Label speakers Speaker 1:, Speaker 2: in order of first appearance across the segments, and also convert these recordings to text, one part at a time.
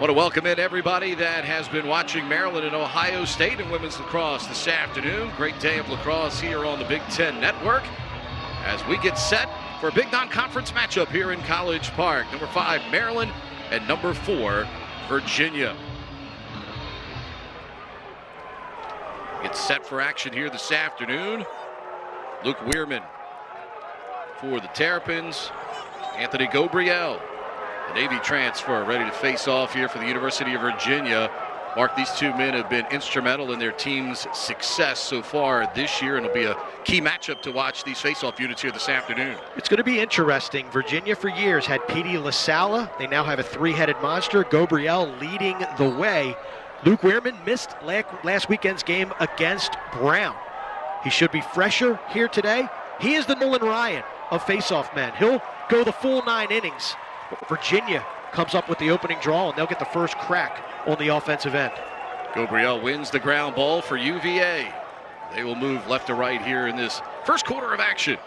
Speaker 1: Want to welcome in everybody that has been watching Maryland and Ohio State in women's lacrosse this afternoon. Great day of lacrosse here on the Big Ten Network as we get set for a big non-conference matchup here in College Park. Number 5, Maryland, and number 4, Virginia. Get set for action here this afternoon. Luke Weirman for the Terrapins. Anthony Gabriel, the Navy transfer, ready to face off here for the University of Virginia. Mark, these two men have been instrumental in their team's success so far this year, and it'll be a key matchup to watch these face-off units here this afternoon.
Speaker 2: It's going to be interesting. Virginia for years had Petey LaSala. They now have a three-headed monster. Gabriel leading the way. Luke Weirman missed last weekend's game against Brown. He should be fresher here today. He is the Nolan Ryan of face-off men. He'll go the full 9 innings. Virginia comes up with the opening draw, and they'll get the first crack on the offensive end.
Speaker 1: Gabriel wins the ground ball for UVA. They will move left to right here in this first quarter of action.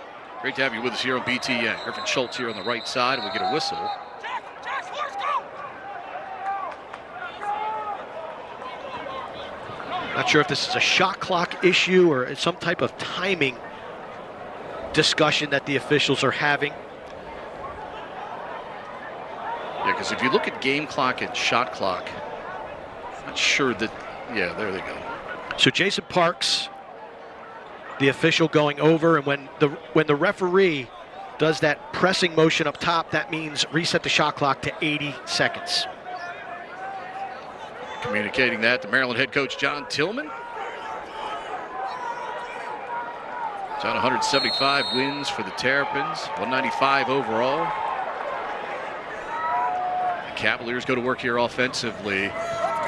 Speaker 1: Great to have you with us here on BTN. Griffin Schultz here on the right side, and we get a whistle.
Speaker 2: Not sure if this is a shot clock issue or some type of timing discussion that the officials are having.
Speaker 1: Yeah, because if you look at game clock and shot clock, I'm not sure that, yeah, there they go.
Speaker 2: So Jason Parks, the official, going over, and when the referee does that pressing motion up top, that means reset the shot clock to 80 seconds.
Speaker 1: Communicating that to Maryland head coach John Tillman. John, 175 wins for the Terrapins, 195 overall. The Cavaliers go to work here offensively.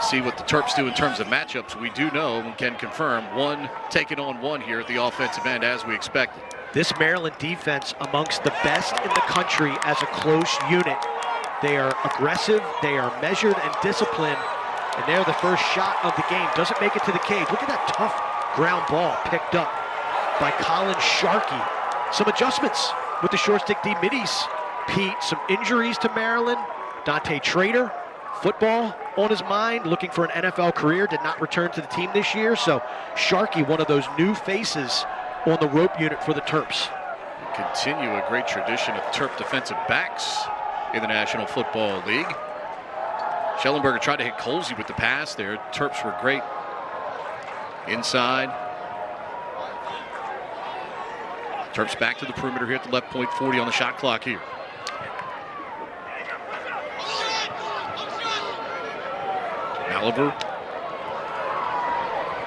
Speaker 1: See what the Terps do in terms of matchups. We do know and can confirm one taking on one here at the offensive end as we expected.
Speaker 2: This Maryland defense amongst the best in the country as a close unit. They are aggressive, they are measured and disciplined, and they're the first shot of the game. Doesn't make it to the cage. Look at that tough ground ball picked up by Colin Sharkey. Some adjustments with the short stick D middies. Pete, some injuries to Maryland. Dante Trader, football on his mind, looking for an NFL career, did not return to the team this year. So Sharkey, one of those new faces on the rope unit for the Terps.
Speaker 1: Continue a great tradition of Terp defensive backs in the National Football League. Schellenberger tried to hit Colsey with the pass there. Terps were great inside. Terps back to the perimeter here at the left point, 40 on the shot clock here. Oliver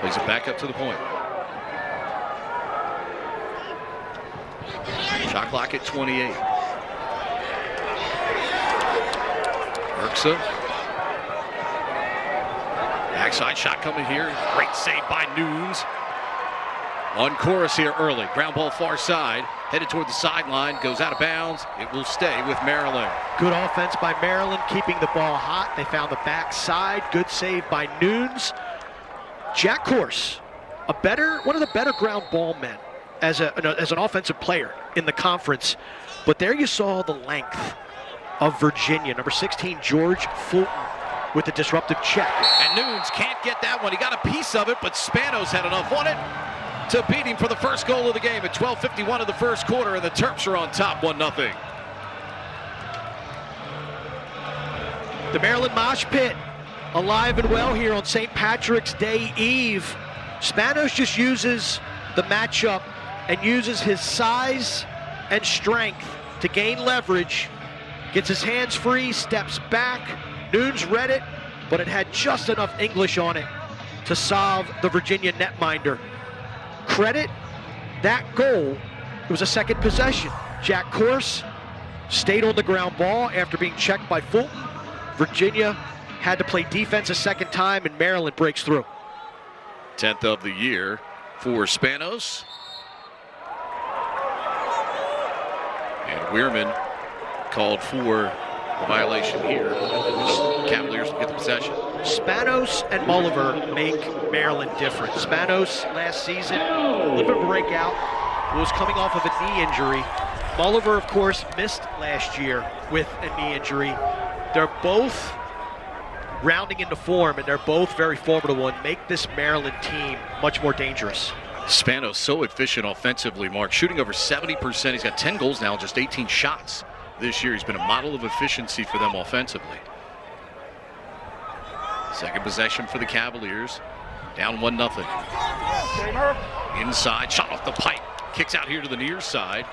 Speaker 1: plays it back up to the point. Shot clock at 28. Urksa. Backside shot coming here. Great save by Nunes. On chorus here early. Ground ball far side. Headed toward the sideline. Goes out of bounds. It will stay with Maryland.
Speaker 2: Good offense by Maryland, keeping the ball hot. They found the backside. Good save by Nunes. Jack Corse, one of the better ground ball men as an offensive player in the conference. But there you saw the length of Virginia. Number 16, George Fulton, with the disruptive check.
Speaker 1: And Nunes can't get that one. He got a piece of it, but Spanos had enough on it to beat him for the first goal of the game at 12:51 of the first quarter, and the Terps are on top 1-0.
Speaker 2: The Maryland mosh pit alive and well here on St. Patrick's Day Eve. Spanos just uses the matchup and uses his size and strength to gain leverage. Gets his hands free, steps back. Nunes read it, but it had just enough English on it to solve the Virginia netminder. Credit that goal. It was a second possession. Jack Corse stayed on the ground ball after being checked by Fulton. Virginia had to play defense a second time, and Maryland breaks through.
Speaker 1: 10th of the year for Spanos. And Weirman called for the violation here. The Cavaliers will get the possession.
Speaker 2: Spanos and Mulliver make Maryland different. Spanos last season, a little bit of a breakout, was coming off of a knee injury. Mulliver, of course, missed last year with a knee injury. They're both rounding into form, and they're both very formidable and make this Maryland team much more dangerous.
Speaker 1: Spanos so efficient offensively, Mark, shooting over 70%. He's got 10 goals now, just 18 shots this year. He's been a model of efficiency for them offensively. Second possession for the Cavaliers. Down 1-0. Inside, shot off the pipe. Kicks out here to the near side.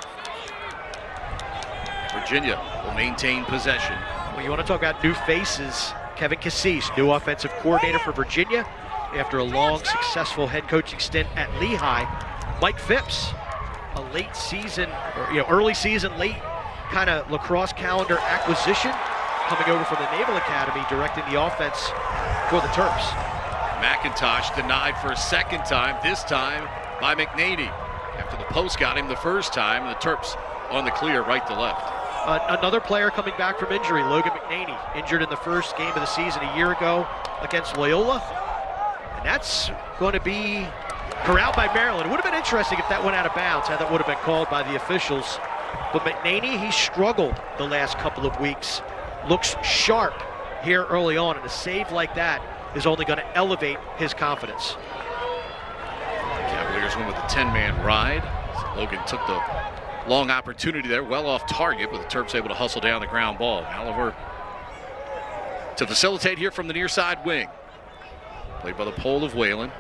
Speaker 1: Virginia will maintain possession.
Speaker 2: Well, you want to talk about new faces. Kevin Cassis, new offensive coordinator for Virginia after a long, successful head coaching stint at Lehigh. Mike Phipps, a late season, or early season, late kind of lacrosse calendar acquisition, coming over from the Naval Academy, directing the offense for the Terps.
Speaker 1: McIntosh denied for a second time, this time by McNaney. After the post got him the first time, the Terps on the clear right to left.
Speaker 2: Another player coming back from injury, Logan McNaney, injured in the first game of the season a year ago against Loyola. And that's going to be corralled by Maryland. It would have been interesting if that went out of bounds, how that would have been called by the officials. But McNaney, he struggled the last couple of weeks. Looks sharp here early on, and a save like that is only going to elevate his confidence.
Speaker 1: Cavaliers went with a 10-man ride. So Logan took the long opportunity there, well off target, but the Terps able to hustle down the ground ball. Oliver to facilitate here from the near side wing. Played by the pole of Whalen.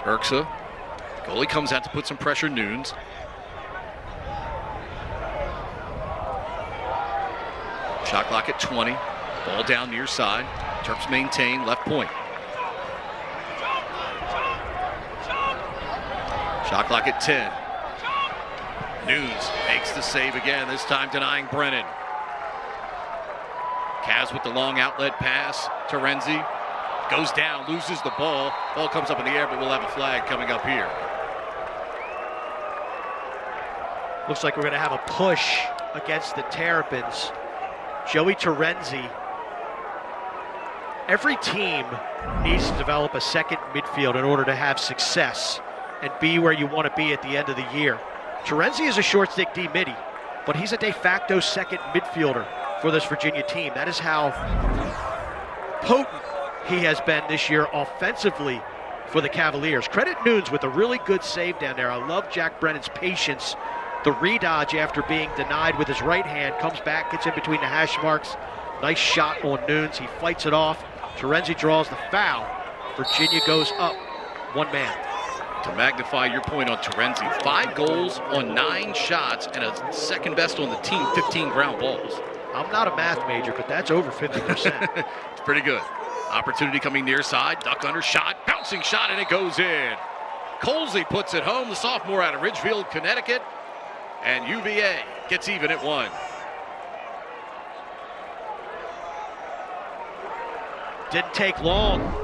Speaker 1: Urksa. Goalie comes out to put some pressure, Nunes. Shot clock at 20. Ball down near side. Terps maintain left point. Shot clock at 10. Nunes makes the save again, this time denying Brennan. Cavs with the long outlet pass. Terenzi goes down, loses the ball. Ball comes up in the air, but we'll have a flag coming up here.
Speaker 2: Looks like we're going to have a push against the Terrapins. Joey Terenzi. Every team needs to develop a second midfield in order to have success and be where you want to be at the end of the year. Terenzi is a short stick D midi, but he's a de facto second midfielder for this Virginia team. That is how potent he has been this year offensively for the Cavaliers. Credit Nunes with a really good save down there. I love Jack Brennan's patience. The redodge after being denied with his right hand, comes back, gets in between the hash marks. Nice shot on Nunes. He fights it off. Terenzi draws the foul. Virginia goes up 1 man.
Speaker 1: To magnify your point on Terenzi, 5 goals on 9 shots and a second best on the team, 15 ground balls.
Speaker 2: I'm not a math major, but that's over 50%.
Speaker 1: It's pretty good. Opportunity coming near side, duck under shot, bouncing shot, and it goes in. Colsey puts it home, the sophomore out of Ridgefield, Connecticut, and UVA gets even at 1.
Speaker 2: Didn't take long.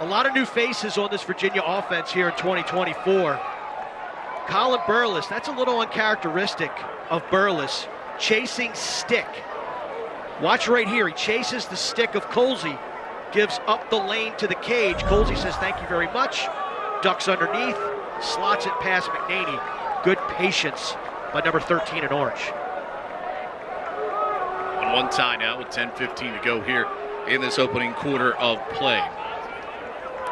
Speaker 2: A lot of new faces on this Virginia offense here in 2024. Colin Burles, that's a little uncharacteristic of Burles, chasing stick. Watch right here, he chases the stick of Colsey, gives up the lane to the cage. Colsey says thank you very much, ducks underneath, slots it past McNaney. Good patience by number 13 in orange.
Speaker 1: 1-1 tie now with 10:15 to go here in this opening quarter of play.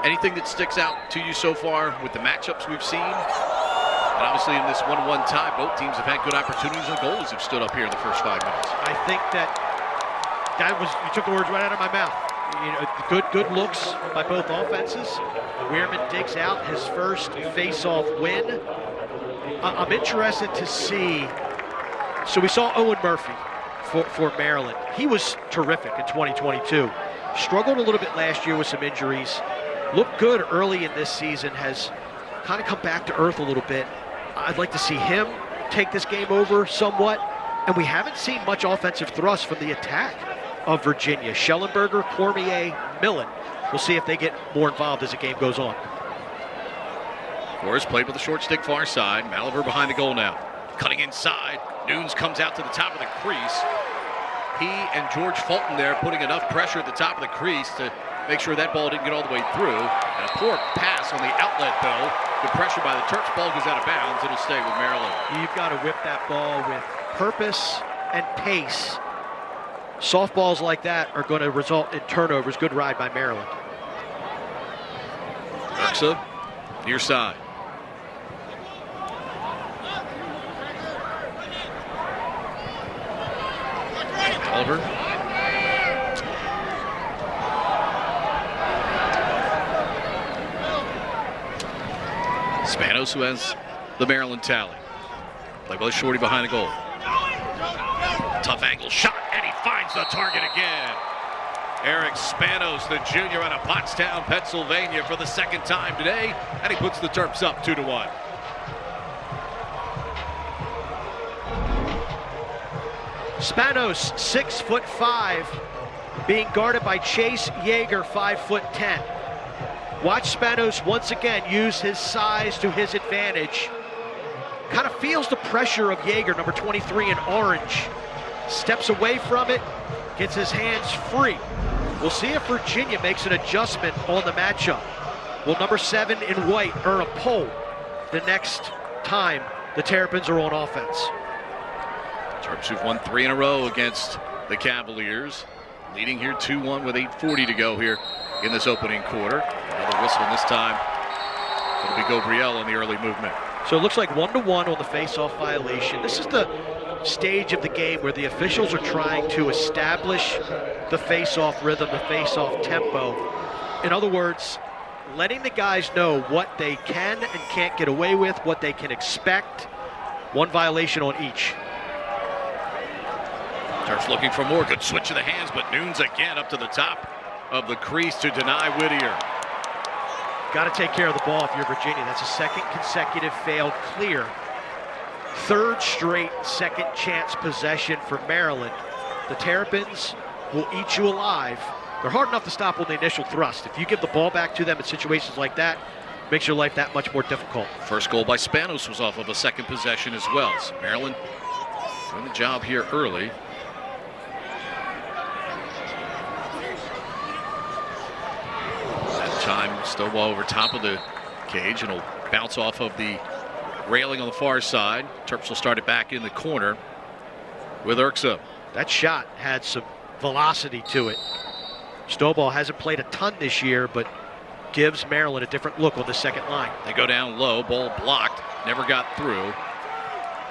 Speaker 1: Anything that sticks out to you so far with the matchups we've seen? And obviously in this 1-1 tie, both teams have had good opportunities and goalies have stood up here in the first 5 minutes.
Speaker 2: I think that was, you took the words right out of my mouth. Good looks by both offenses. Weirman digs out his first face-off win. I'm interested to see, so we saw Owen Murphy for Maryland. He was terrific in 2022. Struggled a little bit last year with some injuries. Looked good early in this season, has kind of come back to earth a little bit. I'd like to see him take this game over somewhat. And we haven't seen much offensive thrust from the attack of Virginia. Schellenberger, Cormier, Millen. We'll see if they get more involved as the game goes on.
Speaker 1: Forrest played with the short stick far side. Maliver behind the goal now. Cutting inside. Nunes comes out to the top of the crease. He and George Fulton there putting enough pressure at the top of the crease to make sure that ball didn't get all the way through. And a poor pass on the outlet, though. Good pressure by the Terps. Ball goes out of bounds. It'll stay with Maryland.
Speaker 2: You've got to whip that ball with purpose and pace. Softballs like that are going to result in turnovers. Good ride by Maryland.
Speaker 1: Ursa, near side. Oliver. Spanos, who has the Maryland tally. Play by Shorty behind the goal. Tough angle shot, and he finds the target again. Eric Spanos, the junior out of Pottstown, Pennsylvania, for the second time today, and he puts the Terps up 2-1.
Speaker 2: Spanos, 6'5", being guarded by Chase Yeager, 5'10". Watch Spanos once again use his size to his advantage. Kind of feels the pressure of Yeager, number 23 in orange. Steps away from it, gets his hands free. We'll see if Virginia makes an adjustment on the matchup. Will number 7 in white earn a pole the next time the Terrapins are on offense?
Speaker 1: Terps who've won 3 in a row against the Cavaliers. Leading here 2-1 with 8:40 to go here in this opening quarter. Another whistle, and this time it'll be Gabriel on the early movement.
Speaker 2: So it looks like 1-1 on the face-off violation. This is the stage of the game where the officials are trying to establish the face-off rhythm, the face-off tempo. In other words, letting the guys know what they can and can't get away with, what they can expect. 1 violation on each.
Speaker 1: Terps looking for more. Good switch of the hands, but Nunes again up to the top of the crease to deny Whittier.
Speaker 2: Got to take care of the ball if you're Virginia. That's a second consecutive failed clear. 3rd straight second chance possession for Maryland. The Terrapins will eat you alive. They're hard enough to stop on the initial thrust. If you give the ball back to them in situations like that, it makes your life that much more difficult.
Speaker 1: First goal by Spanos was off of a second possession as well. So Maryland doing the job here early. That time, Stovall over top of the cage, and will bounce off of the railing on the far side. Terps will start it back in the corner with Ursa.
Speaker 2: That shot had some velocity to it. Stovall hasn't played a ton this year, but gives Maryland a different look on the second line.
Speaker 1: They go down low, ball blocked, never got through.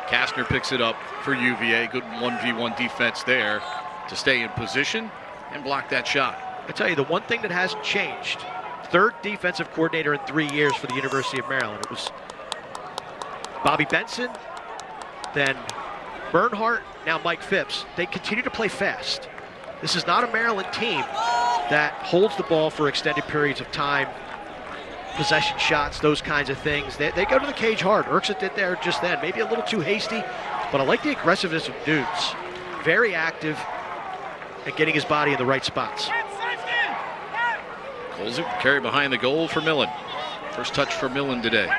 Speaker 1: Kastner picks it up for UVA. Good 1v1 defense there to stay in position and block that shot.
Speaker 2: I tell you, the one thing that hasn't changed, 3rd defensive coordinator in 3 years for the University of Maryland. It was Bobby Benson, then Bernhardt, now Mike Phipps. They continue to play fast. This is not a Maryland team that holds the ball for extended periods of time, possession shots, those kinds of things. They go to the cage hard. Ursa did there just then. Maybe a little too hasty, but I like the aggressiveness of Nunes. Very active and getting his body in the right spots.
Speaker 1: Colesy carry behind the goal for Millen. First touch for Millen today.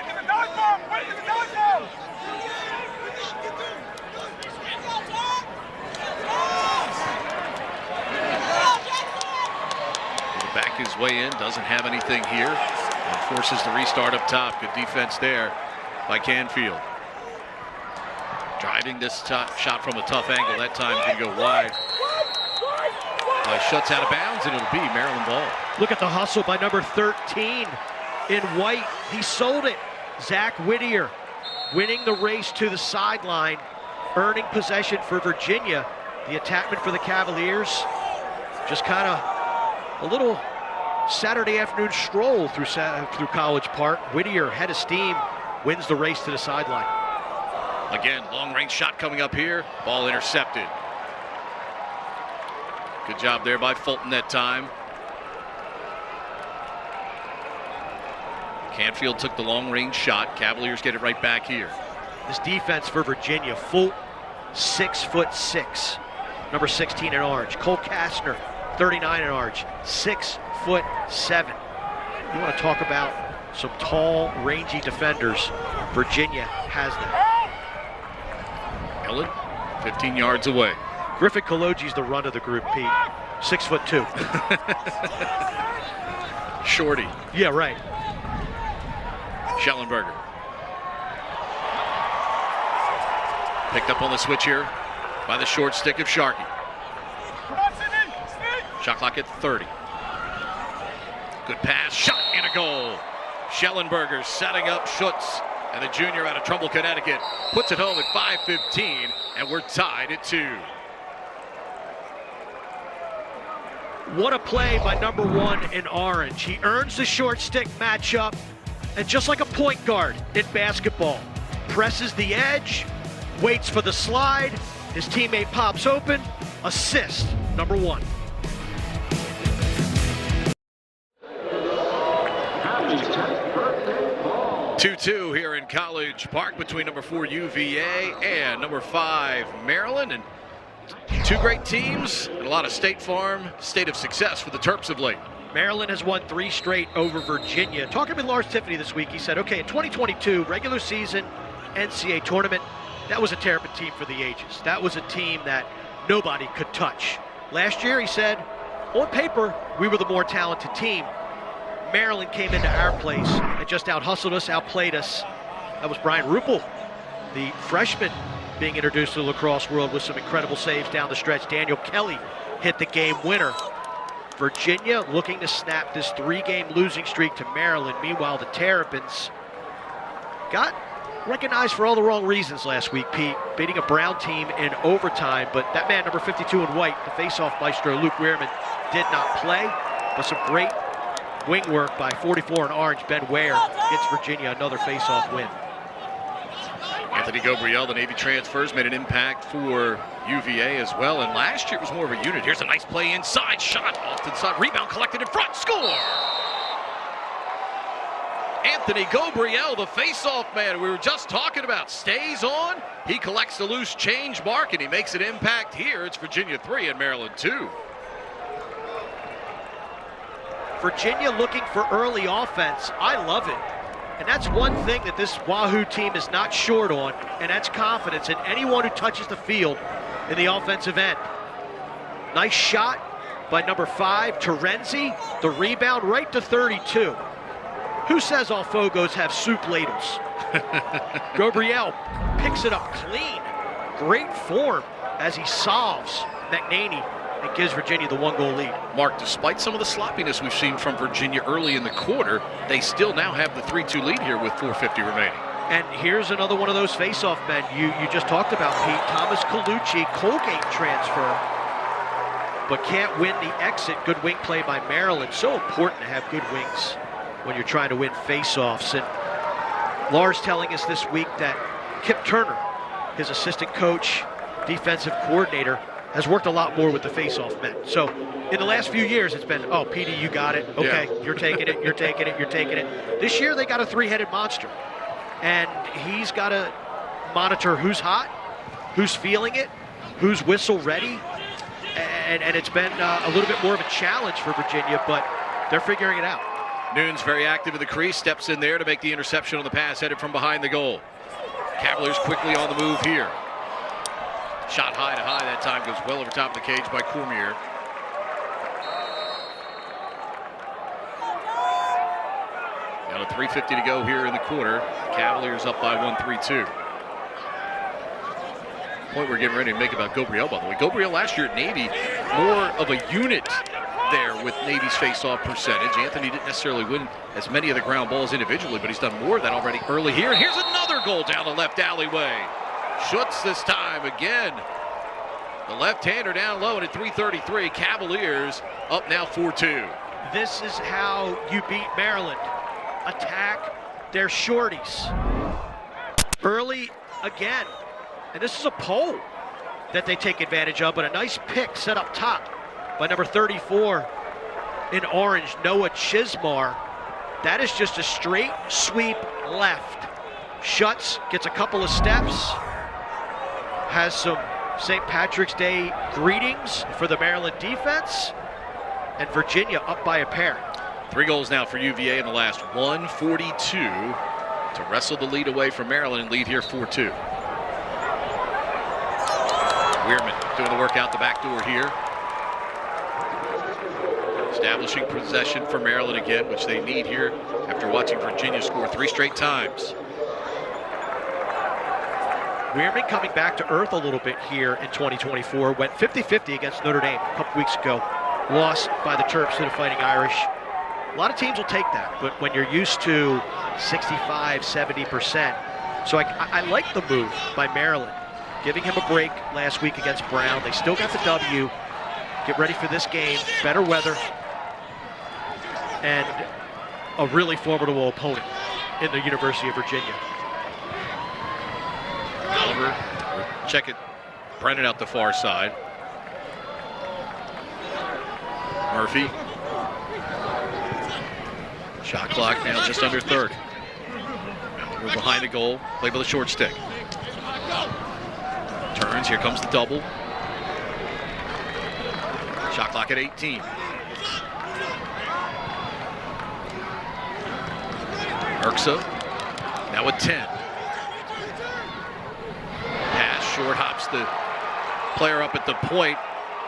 Speaker 1: Back his way in, doesn't have anything here, and forces the restart up top. Good defense there by Canfield. Driving this shot from a tough angle, that time can go wide. Shuts out of bounds, and it'll be Maryland ball.
Speaker 2: Look at the hustle by number 13 in white. He sold it. Zach Whittier winning the race to the sideline, earning possession for Virginia. The attackman for the Cavaliers, just kind of a little Saturday afternoon stroll through College Park. Whittier, head of steam, wins the race to the sideline.
Speaker 1: Again, long range shot coming up here. Ball intercepted. Good job there by Fulton that time. Canfield took the long range shot. Cavaliers get it right back here.
Speaker 2: This defense for Virginia, full 6'6", number 16 in orange. Cole Kastner, 39 in orange, 6'7". You want to talk about some tall, rangy defenders. Virginia has that.
Speaker 1: Ellen, 15 yards away.
Speaker 2: Griffin Kaloji's the run of the group, Pete. 6'2".
Speaker 1: Shorty.
Speaker 2: Yeah, right.
Speaker 1: Schellenberger. Picked up on the switch here by the short stick of Sharkey. Shot clock at 30. Good pass, shot, and a goal. Schellenberger setting up Schutz, and the junior out of Trumbull, Connecticut, puts it home at 5:15, and we're tied at 2.
Speaker 2: What a play by number 1 in orange. He earns the short stick matchup, and just like a point guard in basketball, presses the edge, waits for the slide, his teammate pops open, assist, number 1.
Speaker 1: Two-two here in College Park between number 4 UVA and number 5 Maryland, and 2 great teams and a lot of State Farm state of success for the Terps of late.
Speaker 2: Maryland has won 3 straight over Virginia. Talking with Lars Tiffany this week, he said, okay, in 2022, regular season, NCAA tournament, that was a Terrapin team for the ages. That was a team that nobody could touch. Last year, he said, on paper, we were the more talented team. Maryland came into our place and just out-hustled us, outplayed us. That was Brian Ruppel, the freshman being introduced to the lacrosse world with some incredible saves down the stretch. Daniel Kelly hit the game winner. Virginia looking to snap this 3-game losing streak to Maryland. Meanwhile, the Terrapins got recognized for all the wrong reasons last week, Pete, beating a Brown team in overtime, but that man, number 52 in white, the face-off maestro, Luke Weirman, did not play, but some great wing work by 44 in orange, Ben Ware, gets Virginia another face-off win.
Speaker 1: Anthony Gabriel, the Navy transfers, made an impact for UVA as well, and last year it was more of a unit. Here's a nice play inside, shot off to the side, rebound collected in front, score! Anthony Gabriel, the face-off man we were just talking about, stays on. He collects the loose change mark, and he makes an impact here. It's Virginia 3 and Maryland 2.
Speaker 2: Virginia looking for early offense. I love it. And that's one thing that this Wahoo team is not short on, and that's confidence in anyone who touches the field in the offensive end. Nice shot by number 5, Terenzi. The rebound right to 32. Who says all Fogos have soup ladles? Gabriel picks it up clean. Great form as he solves McNaney and gives Virginia the 1-goal lead.
Speaker 1: Mark, despite some of the sloppiness we've seen from Virginia early in the quarter, they still now have the 3-2 lead here with 4:50 remaining.
Speaker 2: And here's another one of those face-off men you just talked about, Pete. Thomas Colucci, Colgate transfer, but can't win the exit. Good wing play by Maryland. So important to have good wings when you're trying to win face-offs. And Lars telling us this week that Kip Turner, his assistant coach, defensive coordinator, has worked a lot more with the face-off men. So in the last few years, it's been, oh, Petey, you got it. Okay, yeah. You're taking it, you're taking it, you're taking it. This year, they got a 3-headed monster. And he's got to monitor who's hot, who's feeling it, who's whistle ready. And it's been a little bit more of a challenge for Virginia, but they're figuring it out.
Speaker 1: Nunes very active in the crease, steps in there to make the interception on the pass, headed from behind the goal. Cavaliers quickly on the move here. Shot high to high that time, goes well over top of the cage by Cormier. Now 3:50 to go here in the quarter. Cavaliers up by 1-3-2. Point we're getting ready to make about Gabriel, by the way. Gabriel last year at Navy, more of a unit there with Navy's face-off percentage. Anthony didn't necessarily win as many of the ground balls individually, but he's done more of that already early here. And here's another goal down the left alleyway. Schutz this time again. The left-hander down low, and at 3:33, Cavaliers up now 4-2.
Speaker 2: This is how you beat Maryland. Attack their shorties. Early again. And this is a pole that they take advantage of, but a nice pick set up top by number 34 in orange, Noah Chismar. That is just a straight sweep left. Schutz gets a couple of steps, has some St. Patrick's Day greetings for the Maryland defense, and Virginia up by a pair.
Speaker 1: 3 goals now for UVA in the last 1:42 to wrestle the lead away from Maryland and lead here 4-2. Weirman doing the work out the back door here. Establishing possession for Maryland again, which they need here after watching Virginia score 3 straight times.
Speaker 2: Weirman coming back to earth a little bit here in 2024. Went 50-50 against Notre Dame a couple weeks ago. Lost by the Terps to the Fighting Irish. A lot of teams will take that, but when you're used to 65, 70%. So I like the move by Maryland, giving him a break last week against Brown. They still got the W. Get ready for this game. Better weather. And a really formidable opponent in the University of Virginia.
Speaker 1: Oliver, check it. Brennan out the far side. Murphy. Shot clock now just under 30. We're behind the goal. Play by the short stick. Turns. Here comes the double. Shot clock at 18. Urksa now at 10. Pass short, hops the player up at the point.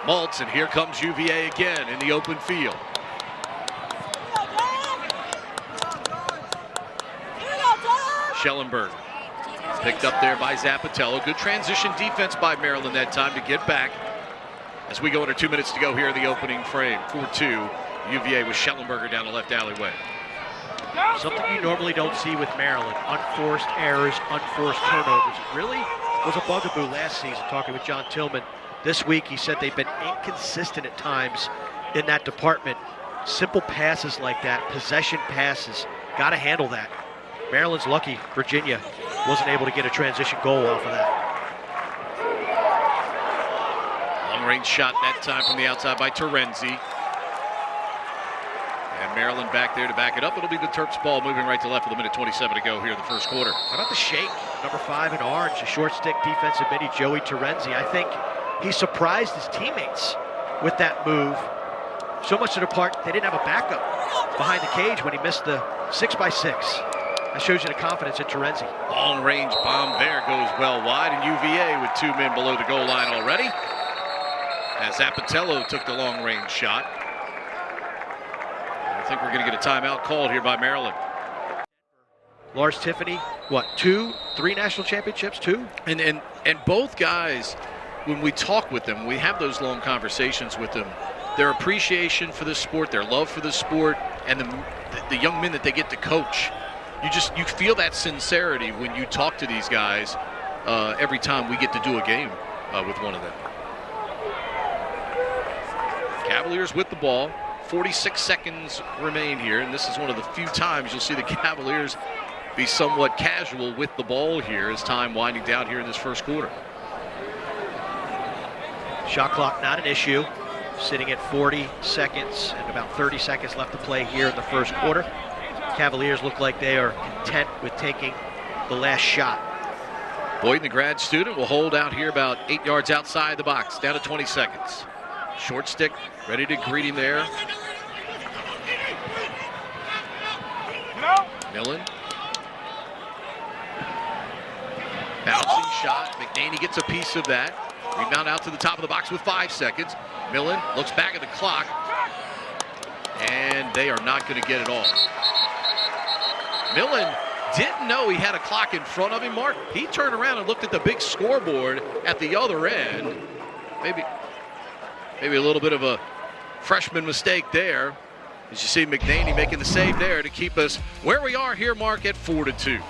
Speaker 1: Maltz, and here comes UVA again in the open field. Schellenberg picked up there by Zappatello. Good transition defense by Maryland that time to get back. As we go under 2 minutes to go here in the opening frame, 4-2, UVA with Schellenberger down the left alleyway.
Speaker 2: Something you normally don't see with Maryland, unforced errors, unforced turnovers. It really was a bugaboo last season, talking with John Tillman. This week he said they've been inconsistent at times in that department. Simple passes like that, possession passes, got to handle that. Maryland's lucky Virginia wasn't able to get a transition goal off of that.
Speaker 1: Long-range shot that time from the outside by Terenzi. And Maryland back there to back it up. It'll be the Terps ball moving right to left with 1:27 to go here in the first quarter.
Speaker 2: How about the shake? Number 5 in orange, a short stick defensive midi, Joey Terenzi. I think he surprised his teammates with that move. So much to the part they didn't have a backup behind the cage when he missed the 6x6. That shows you the confidence in Terenzi.
Speaker 1: Long range bomb there goes well wide, and UVA with 2 men below the goal line already. As Zappatello took the long range shot. I think we're going to get a timeout called here by Maryland.
Speaker 2: Lars Tiffany, what, 2, 3 national championships, 2?
Speaker 1: And both guys, when we talk with them, we have those long conversations with them. Their appreciation for the sport, their love for the sport, and the young men that they get to coach. You feel that sincerity when you talk to these guys every time we get to do a game with one of them. Cavaliers with the ball. 46 seconds remain here, and this is one of the few times you'll see the Cavaliers be somewhat casual with the ball here as time winding down here in this first quarter.
Speaker 2: Shot clock not an issue, sitting at 40 seconds and about 30 seconds left to play here in the first quarter. Cavaliers look like they are content with taking the last shot.
Speaker 1: Boyden, the grad student, will hold out here about 8 yards outside the box, down to 20 seconds. Short stick, ready to greet him there. Millen. Bouncing shot. McNaney gets a piece of that. Rebound out to the top of the box with 5 seconds. Millen looks back at the clock. And they are not going to get it all. Millen didn't know he had a clock in front of him, Mark. He turned around and looked at the big scoreboard at the other end. Maybe a little bit of a freshman mistake there. As you see McNaney making the save there to keep us where we are here, Mark, at 4-2.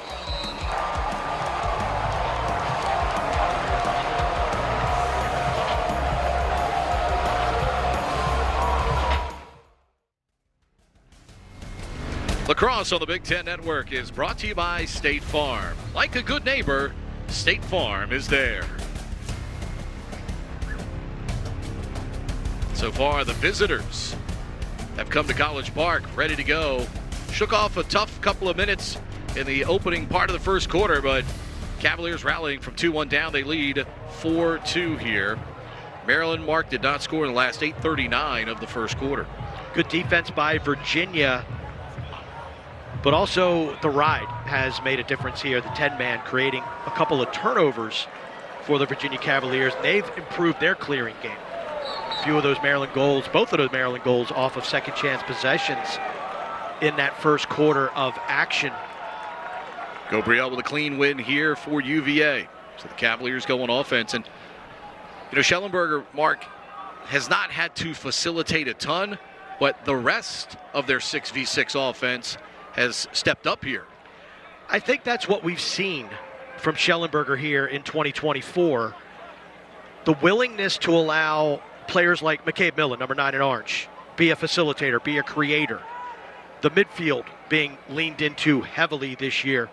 Speaker 1: Lacrosse on the Big Ten Network is brought to you by State Farm. Like a good neighbor, State Farm is there. So far, the visitors have come to College Park ready to go. Shook off a tough couple of minutes in the opening part of the first quarter, but Cavaliers rallying from 2-1 down. They lead 4-2 here. Maryland, Mark, did not score in the last 8:39 of the first quarter.
Speaker 2: Good defense by Virginia, but also the ride has made a difference here. The 10-man creating a couple of turnovers for the Virginia Cavaliers. They've improved their clearing game. A few of those Maryland goals, both of those Maryland goals off of second chance possessions in that first quarter of action.
Speaker 1: Gabriel with a clean win here for UVA. So the Cavaliers go on offense. And, Schellenberger, Mark, has not had to facilitate a ton, but the rest of their 6v6 offense has stepped up here.
Speaker 2: I think that's what we've seen from Schellenberger here in 2024. The willingness to allow players like McCabe Millen, number 9 in orange, be a facilitator, be a creator. The midfield being leaned into heavily this year.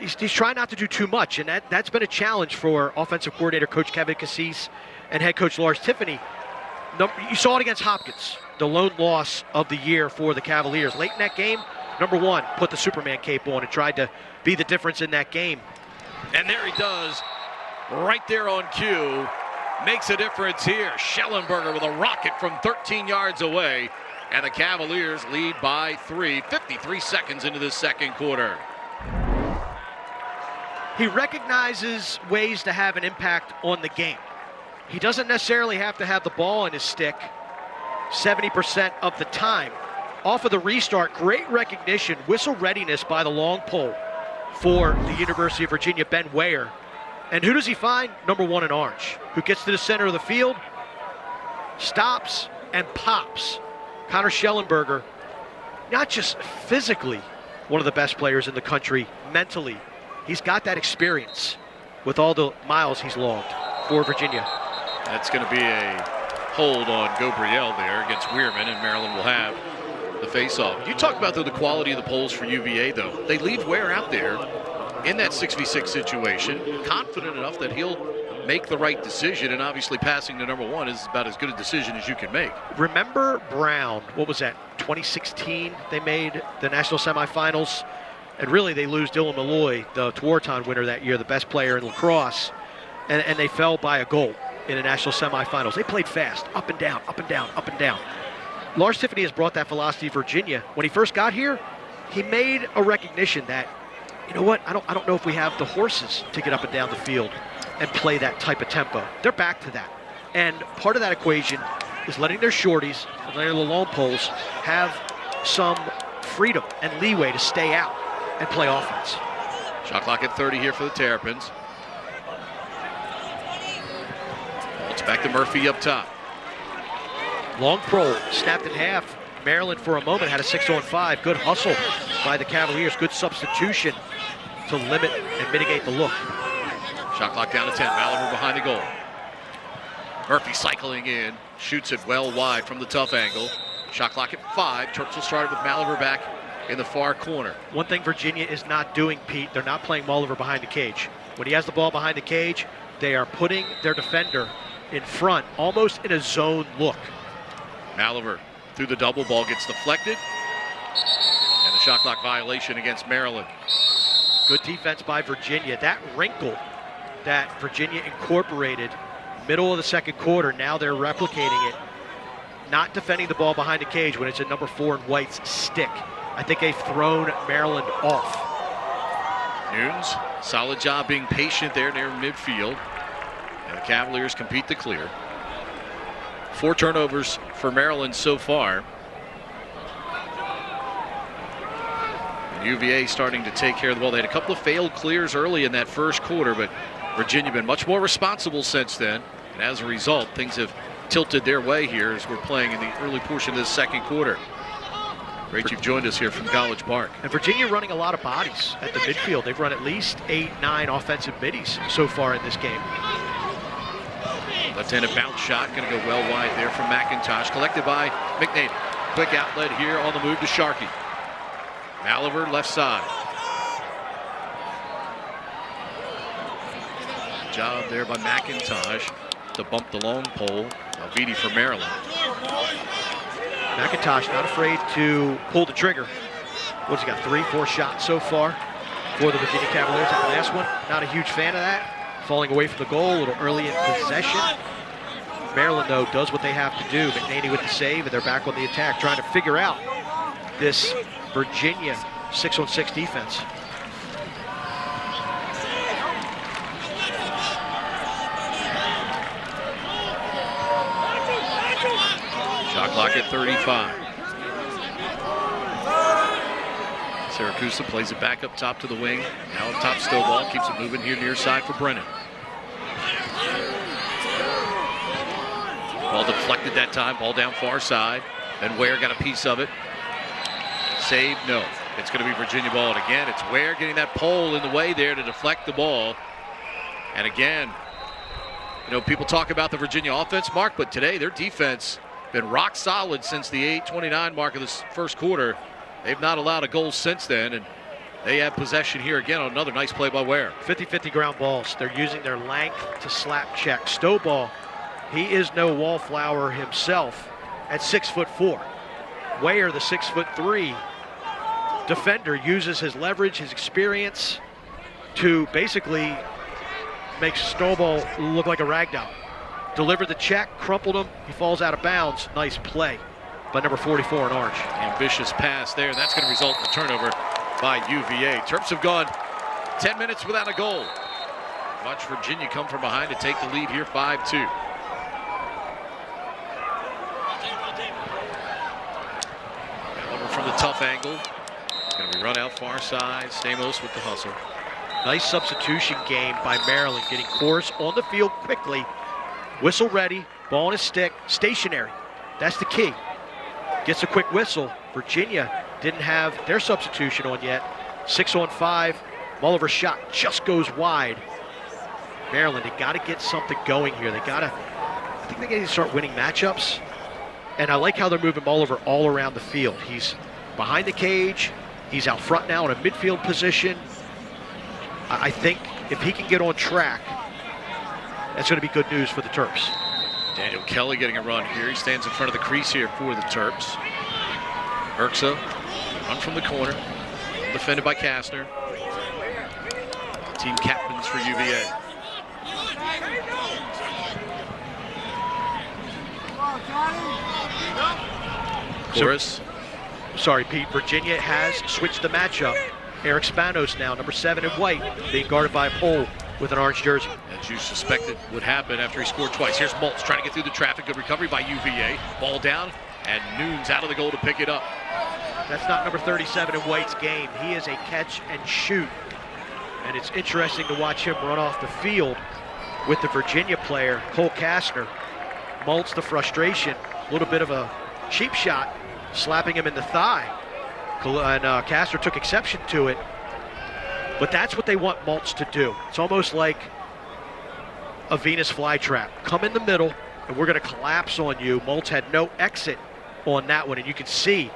Speaker 2: He's trying not to do too much, and that's been a challenge for offensive coordinator Coach Kevin Cassis and head coach Lars Tiffany. You saw it against Hopkins, the lone loss of the year for the Cavaliers. Late in that game, number 1 put the Superman cape on and tried to be the difference in that game.
Speaker 1: And there he does, right there on cue. Makes a difference here. Schellenberger with a rocket from 13 yards away. And the Cavaliers lead by 3, 53 seconds into the second quarter.
Speaker 2: He recognizes ways to have an impact on the game. He doesn't necessarily have to have the ball in his stick 70% of the time. Off of the restart, great recognition, whistle readiness by the long pole for the University of Virginia, Ben Weyer. And who does he find? Number 1 in orange, who gets to the center of the field, stops, and pops. Connor Schellenberger, not just physically one of the best players in the country, mentally. He's got that experience with all the miles he's logged for Virginia.
Speaker 1: That's going to be a hold on Gabriel there against Weirman, and Maryland will have the face-off. You talk about the quality of the polls for UVA, though. They leave Ware out there in that 6v6 situation, confident enough that he'll make the right decision, and obviously passing to number 1 is about as good a decision as you can make.
Speaker 2: Remember Brown, what was that, 2016 they made the national semifinals, and really they lose Dylan Malloy, the Tewaaraton winner that year, the best player in lacrosse, and they fell by a goal in the national semifinals. They played fast, up and down, up and down, up and down. Lars Tiffany has brought that philosophy to Virginia. When he first got here, he made a recognition that, you know what, I don't know if we have the horses to get up and down the field and play that type of tempo. They're back to that. And part of that equation is letting their shorties, letting the long poles have some freedom and leeway to stay out and play offense.
Speaker 1: Shot clock at 30 here for the Terrapins. It's back to Murphy up top.
Speaker 2: Long pro, snapped in half. Maryland for a moment had a 6-on-5. Good hustle by the Cavaliers. Good substitution to limit and mitigate the look.
Speaker 1: Shot clock down to 10. Malaver behind the goal. Murphy cycling in. Shoots it well wide from the tough angle. Shot clock at 5. Terps will start with Malaver back in the far corner.
Speaker 2: One thing Virginia is not doing, Pete, they're not playing Malaver behind the cage. When he has the ball behind the cage, they are putting their defender in front, almost in a zone look.
Speaker 1: Malaver through the double, ball gets deflected. And the shot clock violation against Maryland.
Speaker 2: Good defense by Virginia. That wrinkle that Virginia incorporated middle of the second quarter, now they're replicating it. Not defending the ball behind the cage when it's a number 4 in White's stick. I think they've thrown Maryland off.
Speaker 1: Nunes, solid job being patient there near midfield. And the Cavaliers compete to clear. 4 turnovers for Maryland so far. And UVA starting to take care of the ball. They had a couple of failed clears early in that first quarter, but Virginia been much more responsible since then. And as a result, things have tilted their way here as we're playing in the early portion of this second quarter. Great you've joined us here from College Park.
Speaker 2: And Virginia running a lot of bodies at the midfield. They've run at least 8-9 offensive middies so far in this game.
Speaker 1: Left-handed bounce shot, going to go well wide there from McIntosh. Collected by McNady. Quick outlet here on the move to Sharkey. Malaver left side. Job there by McIntosh to bump the long pole. Alvidi for Maryland.
Speaker 2: McIntosh not afraid to pull the trigger. What's he got, 3-4 shots so far for the Virginia Cavaliers? That last one, not a huge fan of that. Falling away from the goal a little early in possession. Maryland, though, does what they have to do. McNaney with the save, and they're back on the attack, trying to figure out this Virginia 6-on-6 defense. Shot
Speaker 1: clock at 35. Siracusa plays it back up top to the wing. Now up top, Stovall keeps it moving here near side for Brennan. Ball deflected that time, ball down far side. Then Ware got a piece of it. Save, no. It's going to be Virginia ball, and again, it's Ware getting that pole in the way there to deflect the ball. And again, you know, people talk about the Virginia offense, Mark, but today their defense been rock solid since the 8:29 mark of this first quarter. They've not allowed a goal since then, and they have possession here again on another nice play by Ware.
Speaker 2: 50-50 ground balls. They're using their length to slap check. Stovall, he is no wallflower himself at 6'4". Ware, the 6'3" defender, uses his leverage, his experience to basically make Stovall look like a ragdoll. Delivered the check, crumpled him, he falls out of bounds. Nice play by number 44 in orange.
Speaker 1: Ambitious pass there, and that's going to result in a turnover by UVA. Terps have gone 10 minutes without a goal. Watch Virginia come from behind to take the lead here, 5-2. Over from the tough angle. Going to be run out far side. Stamos with the hustle.
Speaker 2: Nice substitution game by Maryland, getting Course on the field quickly. Whistle ready, ball on his stick, stationary. That's the key. Gets a quick whistle. Virginia didn't have their substitution on yet. 6-on-5. Mulliver's shot just goes wide. Maryland, they got to get something going here. I think they got to start winning matchups. And I like how they're moving Mulliver all around the field. He's behind the cage. He's out front now in a midfield position. I think if he can get on track, that's going to be good news for the Terps.
Speaker 1: Daniel Kelly getting a run here. He stands in front of the crease here for the Terps. Urksa, run from the corner, defended by Kastner. Team captains for UVA. Chorus.
Speaker 2: Sorry, Pete. Virginia has switched the matchup. Eric Spanos now, number 7 in white, being guarded by a pole with an orange jersey.
Speaker 1: As you suspected would happen after he scored twice. Here's Maltz trying to get through the traffic. Good recovery by UVA. Ball down, and Nunes out of the goal to pick it up.
Speaker 2: That's not number 37 in white's game. He is a catch and shoot. And it's interesting to watch him run off the field with the Virginia player, Cole Kastner. Maltz, the frustration, a little bit of a cheap shot, slapping him in the thigh. And Kastner took exception to it. But that's what they want Maltz to do. It's almost like a Venus flytrap. Come in the middle, and we're going to collapse on you. Maltz had no exit on that one, and you can see,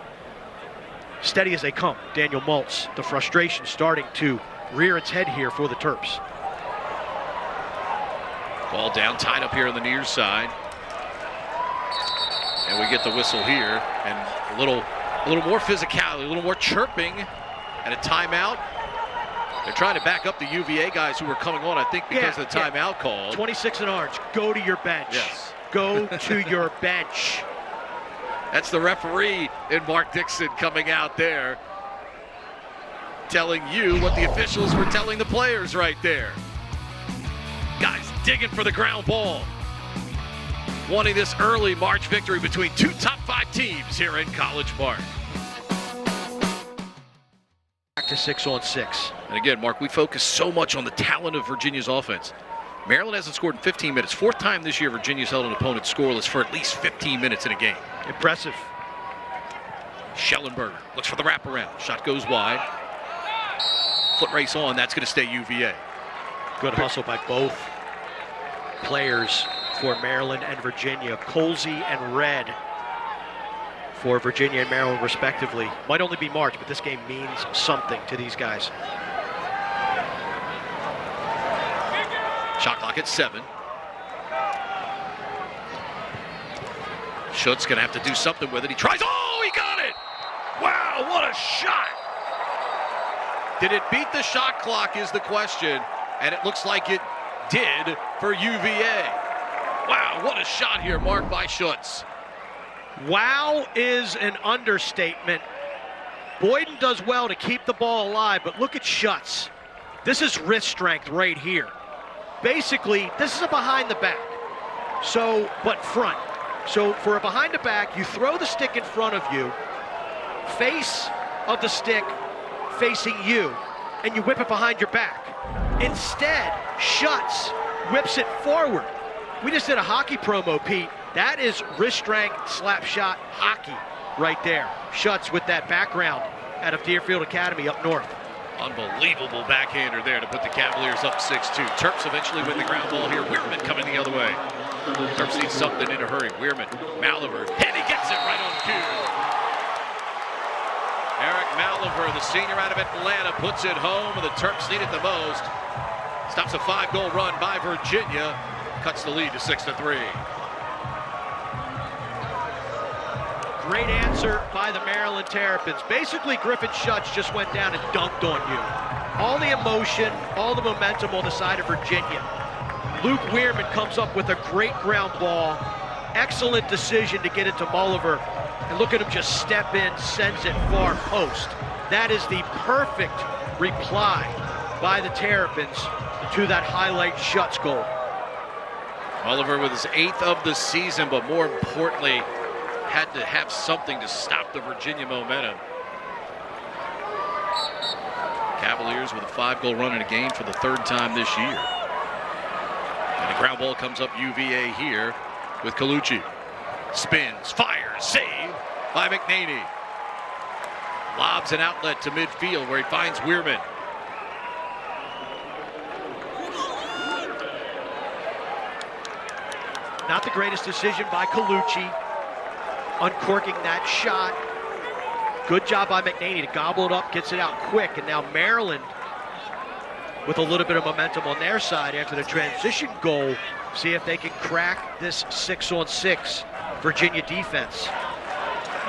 Speaker 2: steady as they come, Daniel Maltz, the frustration starting to rear its head here for the Terps.
Speaker 1: Ball down, tied up here on the near side. And we get the whistle here, and a little more physicality, a little more chirping, and a timeout. They're trying to back up the UVA guys who were coming on, I think, because of the timeout call.
Speaker 2: 26 in orange. Go to your bench.
Speaker 1: Yes.
Speaker 2: Go to your bench.
Speaker 1: That's the referee in Mark Dixon coming out there, telling you what the officials were telling the players right there. Guys digging for the ground ball, wanting this early March victory between two top 5 teams here in College Park.
Speaker 2: Back to 6-on-6.
Speaker 1: And again, Mark, we focus so much on the talent of Virginia's offense. Maryland hasn't scored in 15 minutes. 4th time this year Virginia's held an opponent scoreless for at least 15 minutes in a game.
Speaker 2: Impressive.
Speaker 1: Schellenberger looks for the wraparound. Shot goes wide. Foot race on. That's going to stay UVA.
Speaker 2: Good hustle by both players for Maryland and Virginia. Colsey and Red for Virginia and Maryland respectively. Might only be March, but this game means something to these guys.
Speaker 1: Shot clock at 7. Schutt's going to have to do something with it. He tries. Oh, he got it! Wow, what a shot! Did it beat the shot clock is the question, and it looks like it did for UVA. Wow, what a shot here, marked by Schutz.
Speaker 2: Wow is an understatement. Boyden does well to keep the ball alive, but look at Schutz. This is wrist strength right here. Basically, this is a behind the back, but front. So for a behind the back, you throw the stick in front of you, face of the stick facing you and you whip it behind your back. Instead, Schutz whips it forward. We just did a hockey promo, Pete. That is wrist strength slap shot hockey right there. Schutz with that background out of Deerfield Academy up north.
Speaker 1: Unbelievable backhander there to put the Cavaliers up 6-2. Terps eventually win the ground ball here. Weirman coming the other way. Terps need something in a hurry. Weirman, Maliver, and he gets it right on cue. Eric Maliver, the senior out of Atlanta, puts it home, and the Terps need it the most. Stops a 5-goal run by Virginia. Cuts the lead to 6-3.
Speaker 2: Great answer by the Maryland Terrapins. Basically, Griffin Schutz just went down and dunked on you. All the emotion, all the momentum on the side of Virginia. Luke Weirman comes up with a great ground ball. Excellent decision to get it to Mulliver. And look at him just step in, sends it far post. That is the perfect reply by the Terrapins to that highlight Schutz goal.
Speaker 1: Mulliver with his 8th of the season, but more importantly, had to have something to stop the Virginia momentum. Cavaliers with a 5-goal run in a game for the 3rd time this year. And the ground ball comes up UVA here with Colucci. Spins, fires, save by McNaney. Lobs an outlet to midfield where he finds Weirman.
Speaker 2: Not the greatest decision by Colucci, uncorking that shot. Good job by McNaney to gobble it up, gets it out quick, and now Maryland with a little bit of momentum on their side after the transition goal. See if they can crack this 6-on-6 Virginia defense.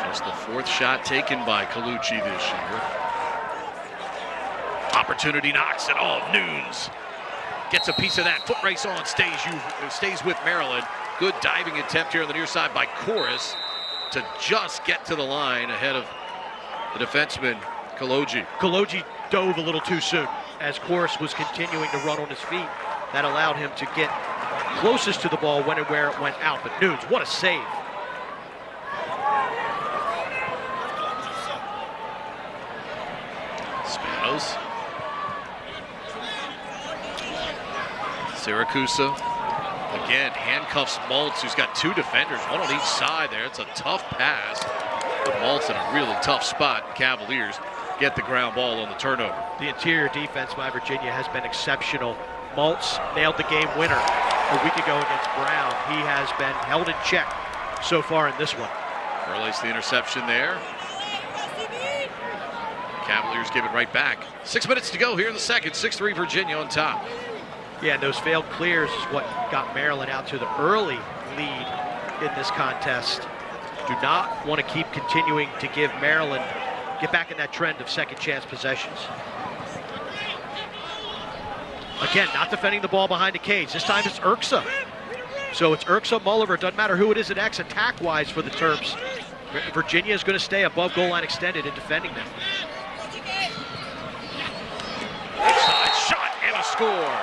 Speaker 1: Just the 4th shot taken by Colucci this year. Opportunity knocks it off. Nunes gets a piece of that. Foot race on, stays with Maryland. Good diving attempt here on the near side by Chorus to just get to the line ahead of the defenseman, Kaloji.
Speaker 2: Kaloji dove a little too soon as Chorus was continuing to run on his feet. That allowed him to get closest to the ball when and where it went out. But Nunes, what a save.
Speaker 1: Spanos. Siracusa. Again, handcuffs Maltz, who's got 2 defenders, one on each side there. It's a tough pass. But Maltz in a really tough spot. Cavaliers get the ground ball on the turnover.
Speaker 2: The interior defense by Virginia has been exceptional. Maltz nailed the game winner a week ago against Brown. He has been held in check so far in this one.
Speaker 1: Relates the interception there. Cavaliers give it right back. 6 minutes to go here in the second. 6-3 Virginia on top.
Speaker 2: Yeah, and those failed clears is what got Maryland out to the early lead in this contest. Do not want to keep continuing to give Maryland, get back in that trend of second chance possessions. Again, not defending the ball behind the cage. This time it's Urksa. So it's Urksa, Mulliver. It doesn't matter who it is at X attack-wise for the Terps. Virginia is going to stay above goal line extended in defending them.
Speaker 1: Inside shot and a score.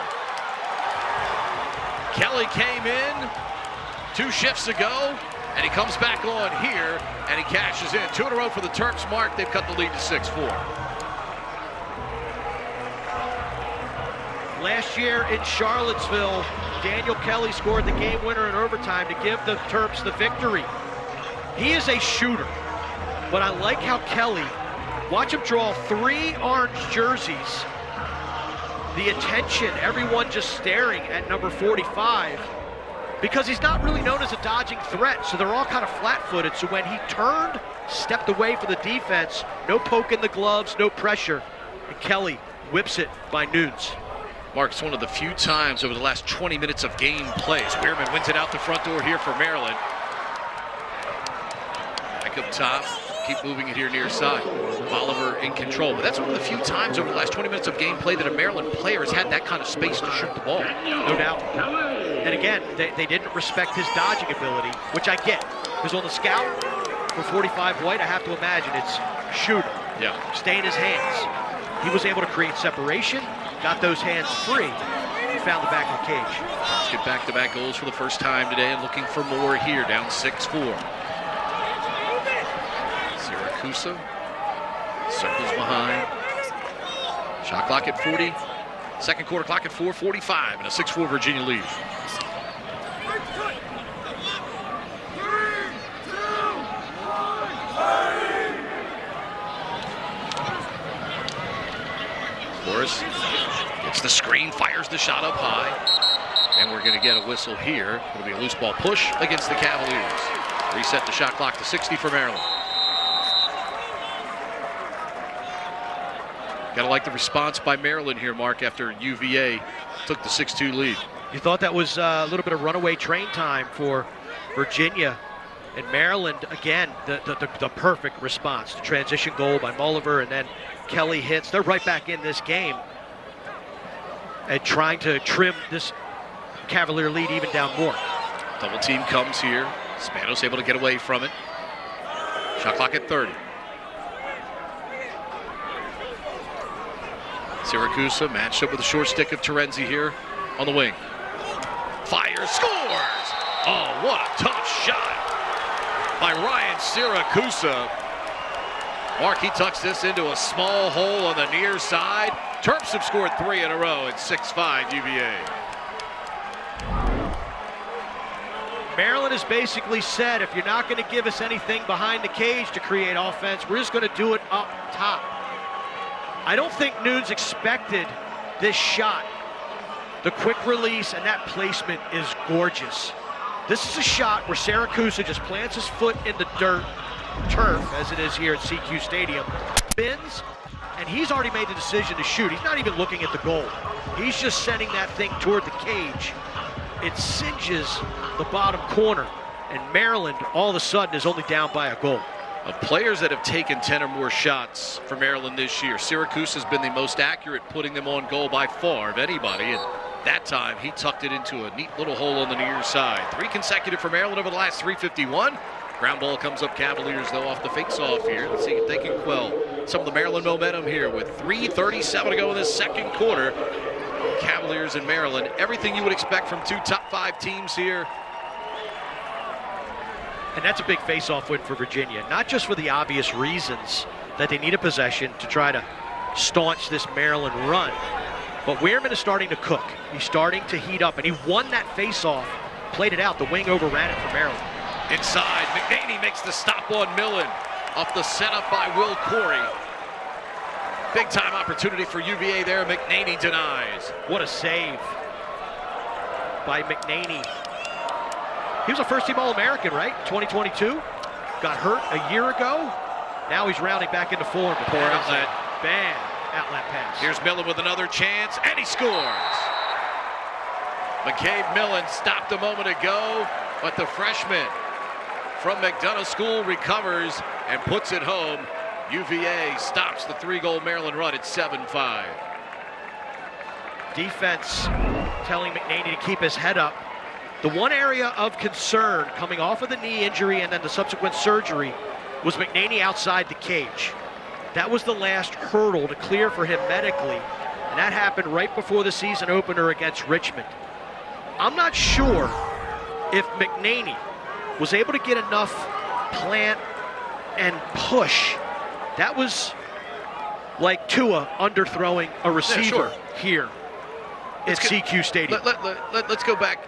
Speaker 1: Kelly came in 2 shifts ago, and he comes back on here, and he cashes in. 2 in a row for the Terps. Mark, they've cut the lead to 6-4.
Speaker 2: Last year in Charlottesville, Daniel Kelly scored the game winner in overtime to give the Terps the victory. He is a shooter, but I like how Kelly, watch him draw 3 orange jerseys. The attention, everyone just staring at number 45, because he's not really known as a dodging threat, so they're all kind of flat-footed. So when he turned, stepped away for the defense, no poke in the gloves, no pressure, and Kelly whips it by Nunes.
Speaker 1: Mark, it's one of the few times over the last 20 minutes of game plays. Weirman wins it out the front door here for Maryland. Back up top, keep moving it here near side. Oliver in control, but that's one of the few times over the last 20 minutes of game play that a Maryland player has had that kind of space to shoot the ball.
Speaker 2: No doubt. And again, they didn't respect his dodging ability, which I get. Because on the scout for 45 White, I have to imagine it's shooter.
Speaker 1: Yeah.
Speaker 2: Stay in his hands. He was able to create separation, got those hands free, and found the back of the cage.
Speaker 1: Let's get back-to-back goals for the first time today and looking for more here, down 6-4. Siracusa circles behind, Shot clock at 40. Second quarter clock at 4:45 and a 6-4 Virginia lead. Morris gets the screen, fires the shot up high. And we're going to get a whistle here. It'll be a loose ball push against the Cavaliers. Reset the shot clock to 60 for Maryland. Gotta like the response by Maryland here, Mark, after UVA took the 6-2 lead.
Speaker 2: You thought that was a little bit of runaway train time for Virginia. And Maryland, again, the perfect response. The transition goal by Mulliver, and then Kelly hits. They're right back in this game and trying to trim this Cavalier lead even down more.
Speaker 1: Double team comes here. Spanos able to get away from it. Shot clock at 30. Syracuse matched up with the short stick of Terenzi here on the wing. Fires, scores! Oh, what a tough shot by Ryan Syracuse. Mark, he tucks this into a small hole on the near side. Terps have scored 3 in a row at 6-5 UVA.
Speaker 2: Maryland has basically said, if you're not going to give us anything behind the cage to create offense, we're just going to do it up top. I don't think Nunes expected this shot. The quick release and that placement is gorgeous. This is a shot where Syracuse just plants his foot in the turf, as it is here at CQ Stadium, spins, and he's already made the decision to shoot. He's not even looking at the goal. He's just sending that thing toward the cage. It singes the bottom corner, and Maryland all of a sudden is only down by a goal.
Speaker 1: Of players that have taken 10 or more shots for Maryland this year, Syracuse has been the most accurate, putting them on goal by far of anybody. And that time, he tucked it into a neat little hole on the near side. 3 consecutive for Maryland over the last 3:51. Ground ball comes up Cavaliers, though, off the face-off here. Let's see if they can quell some of the Maryland momentum here with 3:37 to go in this second quarter. Cavaliers and Maryland, everything you would expect from 2 top 5 teams here.
Speaker 2: And that's a big face-off win for Virginia, not just for the obvious reasons that they need a possession to try to staunch this Maryland run, but Weirman is starting to cook. He's starting to heat up, and he won that face-off, played it out. The wing overran it for Maryland.
Speaker 1: Inside, McNaney makes the stop on Millen. Off the setup by Will Corey. Big-time opportunity for UVA there. McNaney denies.
Speaker 2: What a save by McNaney. He was a first-team All-American, right? 2022. Got hurt a year ago. Now he's rounding back into form.
Speaker 1: Poor outlet.
Speaker 2: Bad outlet pass.
Speaker 1: Here's Millen with another chance, and he scores. McCabe Millen stopped a moment ago, but the freshman from McDonough School recovers and puts it home. UVA stops the 3-goal Maryland run at 7-5.
Speaker 2: Defense telling McNaney to keep his head up. The one area of concern coming off of the knee injury and then the subsequent surgery was McNaney outside the cage. That was the last hurdle to clear for him medically, and that happened right before the season opener against Richmond. I'm not sure if McNaney was able to get enough plant and push. That was like Tua underthrowing a receiver here at CQ Stadium.
Speaker 1: Let's go back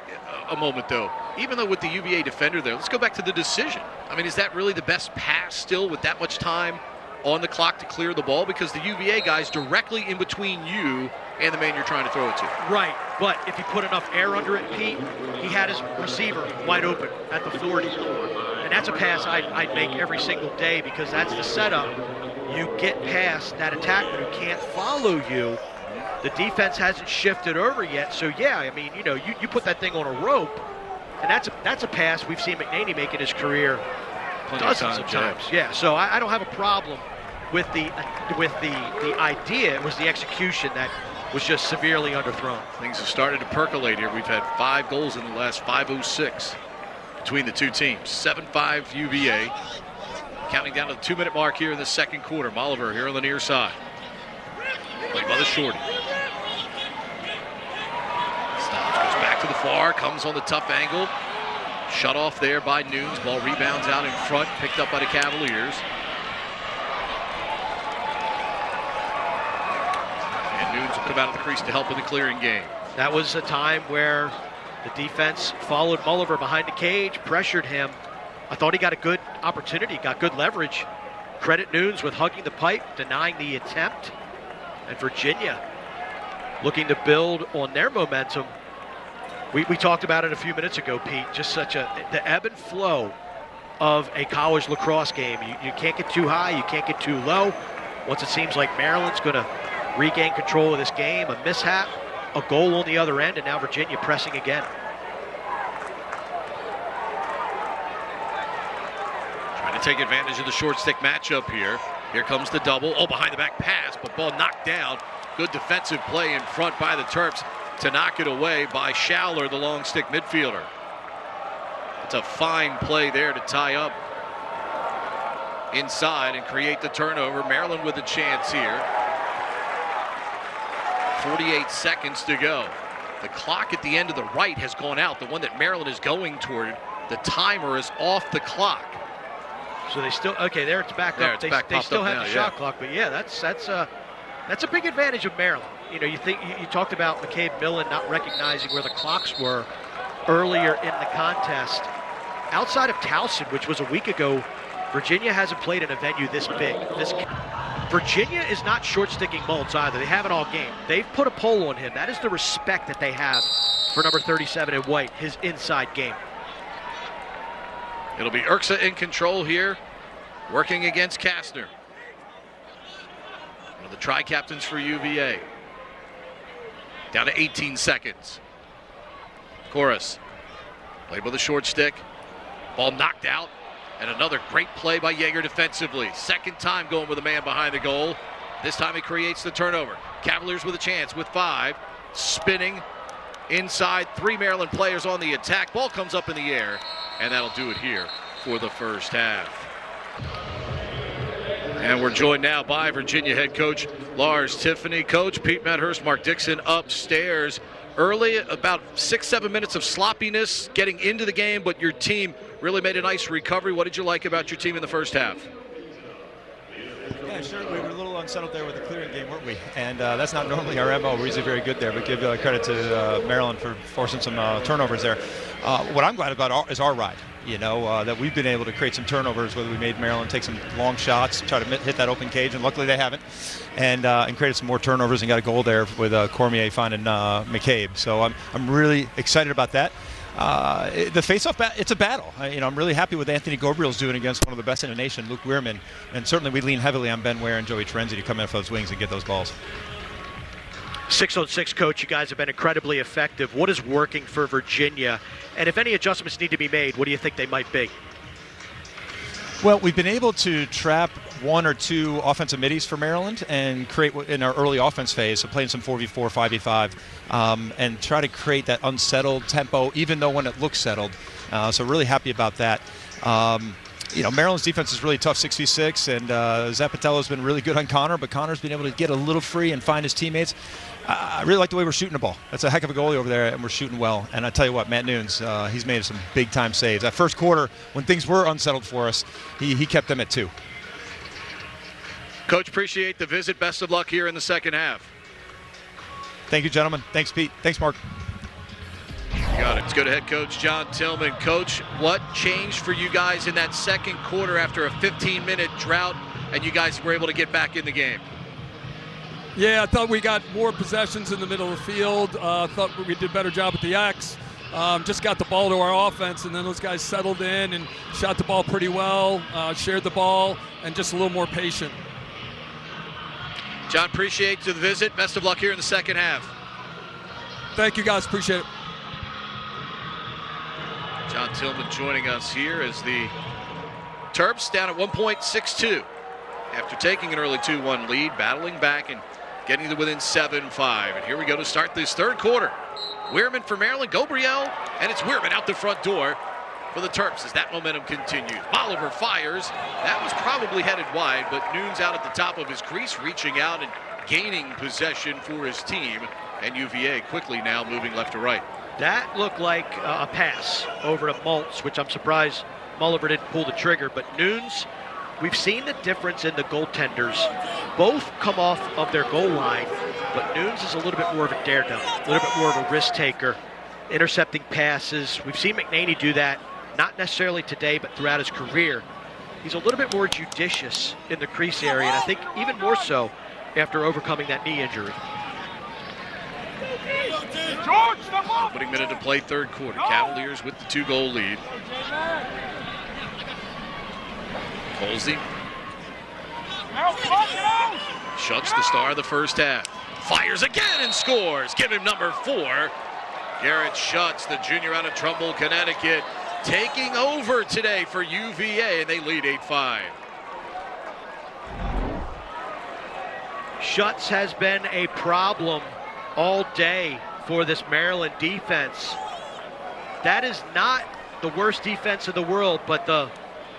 Speaker 1: a moment, though. Even though with the UVA defender there, let's go back to the decision. I mean, is that really the best pass still with that much time on the clock to clear the ball? Because the UVA guy's directly in between you and the man you're trying to throw it to.
Speaker 2: Right, but if you put enough air under it, Pete, he had his receiver wide open at the 40. And that's a pass I'd make every single day, because that's the setup. You get past that attacker who can't follow you. The defense hasn't shifted over yet, so yeah, I mean, you know, you put that thing on a rope, and that's a pass we've seen McNaney make in his career dozens of times. Yeah, so I don't have a problem with the idea. It was the execution that was just severely underthrown.
Speaker 1: Things have started to percolate here. We've had 5 goals in the last 5:06 between the two teams. 7-5 UVA. Counting down to the 2-minute mark here in the second quarter. Mulliver here on the near side. Played by the shorty. Stops, goes back to the far, comes on the tough angle. Shut off there by Nunes. Ball rebounds out in front, picked up by the Cavaliers. Nunes will come out of the crease to help in the clearing game.
Speaker 2: That was a time where the defense followed Mulliver behind the cage, pressured him. I thought he got a good opportunity, got good leverage. Credit Nunes with hugging the pipe, denying the attempt. And Virginia looking to build on their momentum. We talked about it a few minutes ago, Pete, just the ebb and flow of a college lacrosse game. You can't get too high, you can't get too low. Once it seems like Maryland's going to regain control of this game, a mishap, a goal on the other end, and now Virginia pressing again.
Speaker 1: Trying to take advantage of the short stick matchup here. Here comes the double. Oh, behind the back pass, but ball knocked down. Good defensive play in front by the Terps to knock it away by Schaller, the long stick midfielder. It's a fine play there to tie up inside and create the turnover. Maryland with a chance here. 48 seconds to go. The clock at the end of the right has gone out. The one that Maryland is going toward, the timer is off the clock.
Speaker 2: So they still, okay, there it's back
Speaker 1: there
Speaker 2: up.
Speaker 1: It's
Speaker 2: they still have
Speaker 1: now,
Speaker 2: the shot clock, but yeah, that's a big advantage of Maryland. You know, you talked about McCabe Millen not recognizing where the clocks were earlier in the contest. Outside of Towson, which was a week ago, Virginia hasn't played in a venue this big. Virginia is not short-sticking Mullins either. They have it all game. They've put a pole on him. That is the respect that they have for number 37 in white, his inside game.
Speaker 1: It'll be Urksa in control here, working against Kastner. One of the tri-captains for UVA. Down to 18 seconds. Chorus played with a short stick. Ball knocked out. And another great play by Yeager defensively. Second time going with a man behind the goal. This time he creates the turnover. Cavaliers with a chance with 5. Spinning inside. 3 Maryland players on the attack. Ball comes up in the air. And that'll do it here for the first half. And we're joined now by Virginia head coach Lars Tiffany. Coach, Pete Medhurst, Mark Dixon upstairs. Early, about 6-7 minutes of sloppiness getting into the game, but your team really made a nice recovery. What did you like about your team in the first half?
Speaker 3: Yeah, sure. We were a little unsettled there with the clearing game, weren't we? And that's not normally our MO. We're usually very good there, but give credit to Maryland for forcing some turnovers there. What I'm glad about is our ride. You know, that we've been able to create some turnovers, whether we made Maryland take some long shots, try to hit that open cage, and luckily they haven't, and created some more turnovers and got a goal there with Cormier finding McCabe. So I'm really excited about that. The face-off, it's a battle. I'm really happy with Anthony Gabriel's doing against one of the best in the nation, Luke Weirman, and certainly we lean heavily on Ben Ware and Joey Terenzi to come in for those wings and get those balls.
Speaker 2: 6-on-6, Coach, you guys have been incredibly effective. What is working for Virginia? And if any adjustments need to be made, what do you think they might be?
Speaker 3: Well, we've been able to trap 1 or 2 offensive middies for Maryland and create in our early offense phase, so playing some 4v4, 5v5, and try to create that unsettled tempo, even though when it looks settled. So really happy about that. Maryland's defense is really tough, 6v6, and Zappatello's been really good on Connor, but Connor's been able to get a little free and find his teammates. I really like the way we're shooting the ball. That's a heck of a goalie over there, and we're shooting well. And I tell you what, Matt Nunes, he's made some big-time saves. That first quarter, when things were unsettled for us, he kept them at 2.
Speaker 1: Coach, appreciate the visit. Best of luck here in the second half.
Speaker 3: Thank you, gentlemen. Thanks, Pete. Thanks, Mark.
Speaker 1: You got it. Let's go to head coach John Tillman. Coach, what changed for you guys in that second quarter after a 15-minute drought, and you guys were able to get back in the game?
Speaker 4: Yeah, I thought we got more possessions in the middle of the field. Thought we did a better job at the X. Just got the ball to our offense, and then those guys settled in and shot the ball pretty well, shared the ball, and just a little more patient.
Speaker 1: John, appreciate the visit. Best of luck here in the second half.
Speaker 4: Thank you, guys. Appreciate it.
Speaker 1: John Tillman joining us here as the Terps down at 1.62 after taking an early 2-1 lead, battling back and getting to within 7-5. And here we go to start this third quarter. Weirman for Maryland, Gabriel, and it's Weirman out the front door for the Terps as that momentum continues. Oliver fires. That was probably headed wide, but Nunes out at the top of his crease, reaching out and gaining possession for his team. And UVA quickly now moving left to right.
Speaker 2: That looked like a pass over to Maltz, which I'm surprised Mulliver didn't pull the trigger, but Nunes we've seen the difference in the goaltenders. Both come off of their goal line, but Nunes is a little bit more of a daredevil, a little bit more of a risk taker, intercepting passes. We've seen McNaney do that, not necessarily today, but throughout his career. He's a little bit more judicious in the crease area, and I think even more so after overcoming that knee injury.
Speaker 1: Opening minute to play, third quarter. Cavaliers with the 2-goal lead. Colsey shuts the star of the first half. Fires again and scores. Give him number 4. Garrett Schutz, the junior out of Trumbull, Connecticut, taking over today for UVA, and they lead 8-5.
Speaker 2: Schutz has been a problem all day for this Maryland defense. That is not the worst defense in the world, but the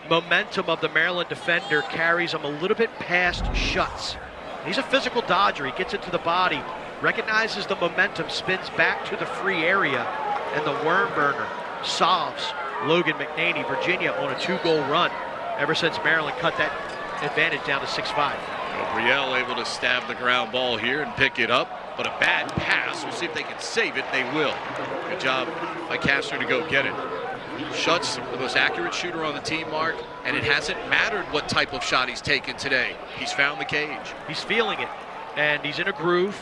Speaker 2: momentum of the Maryland defender carries him a little bit past Schutz. He's a physical dodger. He gets into the body, recognizes the momentum, spins back to the free area, and the worm burner solves Logan McNaney, Virginia, on a 2-goal run ever since Maryland cut that advantage down to 6-5.
Speaker 1: Gabriel able to stab the ground ball here and pick it up, but a bad pass. We'll see if they can save it. They will. Good job by Castor to go get it. Schutz, the most accurate shooter on the team, Mark, and it hasn't mattered what type of shot he's taken today. He's found the cage.
Speaker 2: He's feeling it, and he's in a groove.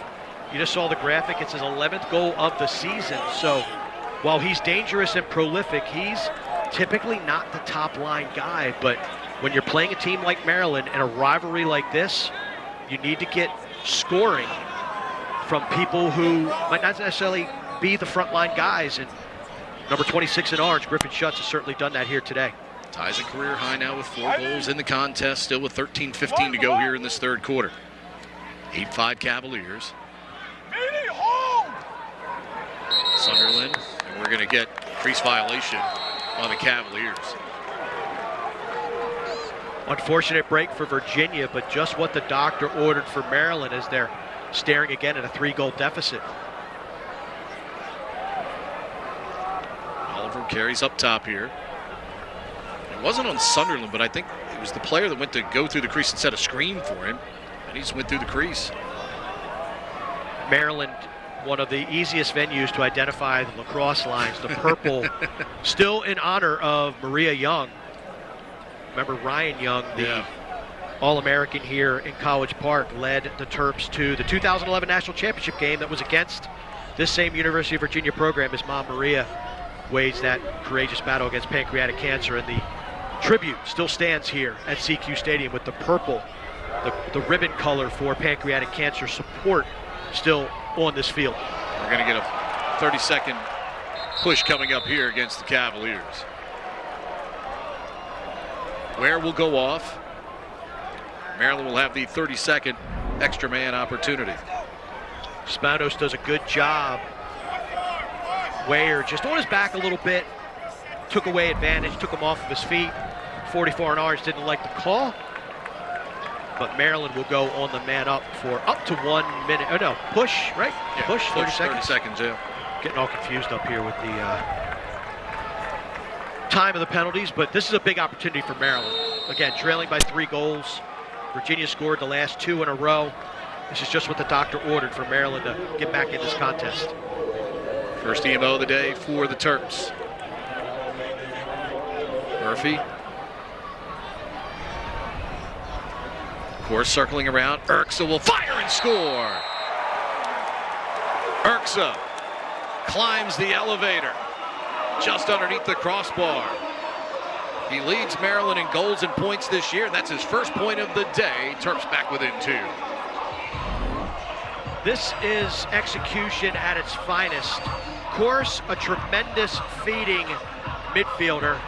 Speaker 2: You just saw the graphic. It's his 11th goal of the season. So while he's dangerous and prolific, he's typically not the top-line guy. But when you're playing a team like Maryland in a rivalry like this, you need to get scoring from people who might not necessarily be the front-line guys. And number 26 in orange, Griffin Schutz, has certainly done that here today.
Speaker 1: Ties a career high now with 4 goals in the contest, still with 13:15 to go here in this third quarter. 8-5 Cavaliers. Sunderland, and we're going to get crease violation on the Cavaliers.
Speaker 2: Unfortunate break for Virginia, but just what the doctor ordered for Maryland as they're staring again at a 3-goal deficit.
Speaker 1: Oliver carries up top here. It wasn't on Sunderland, but I think it was the player that went to go through the crease and set a screen for him, and he just went through the crease.
Speaker 2: Maryland, one of the easiest venues to identify the lacrosse lines. The purple, still in honor of Maria Young. Remember Ryan Young, the All-American here in College Park, led the Terps to the 2011 National Championship game that was against this same University of Virginia program as Mom Maria waged that courageous battle against pancreatic cancer. And the tribute still stands here at CQ Stadium with the purple, the ribbon color for pancreatic cancer support still on this field.
Speaker 1: We're going to get a 30-second push coming up here against the Cavaliers. Ware will go off. Maryland will have the 30-second extra man opportunity.
Speaker 2: Spanos does a good job. Ware just on his back a little bit, took away advantage, took him off of his feet. 44 in orange didn't like the call, but Maryland will go on the man up for up to 1 minute. Oh no, push, right?
Speaker 1: Yeah,
Speaker 2: push, 30 seconds.
Speaker 1: 30 seconds, yeah.
Speaker 2: Getting all confused up here with the time of the penalties, but this is a big opportunity for Maryland. Again, trailing by 3 goals. Virginia scored the last 2 in a row. This is just what the doctor ordered for Maryland to get back in this contest.
Speaker 1: First EMO of the day for the Terps. Murphy. Of course, circling around. Urksa will fire and score. Urksa climbs the elevator just underneath the crossbar. He leads Maryland in goals and points this year. That's his first point of the day. Terps back within 2.
Speaker 2: This is execution at its finest. Of course, a tremendous feeding midfielder.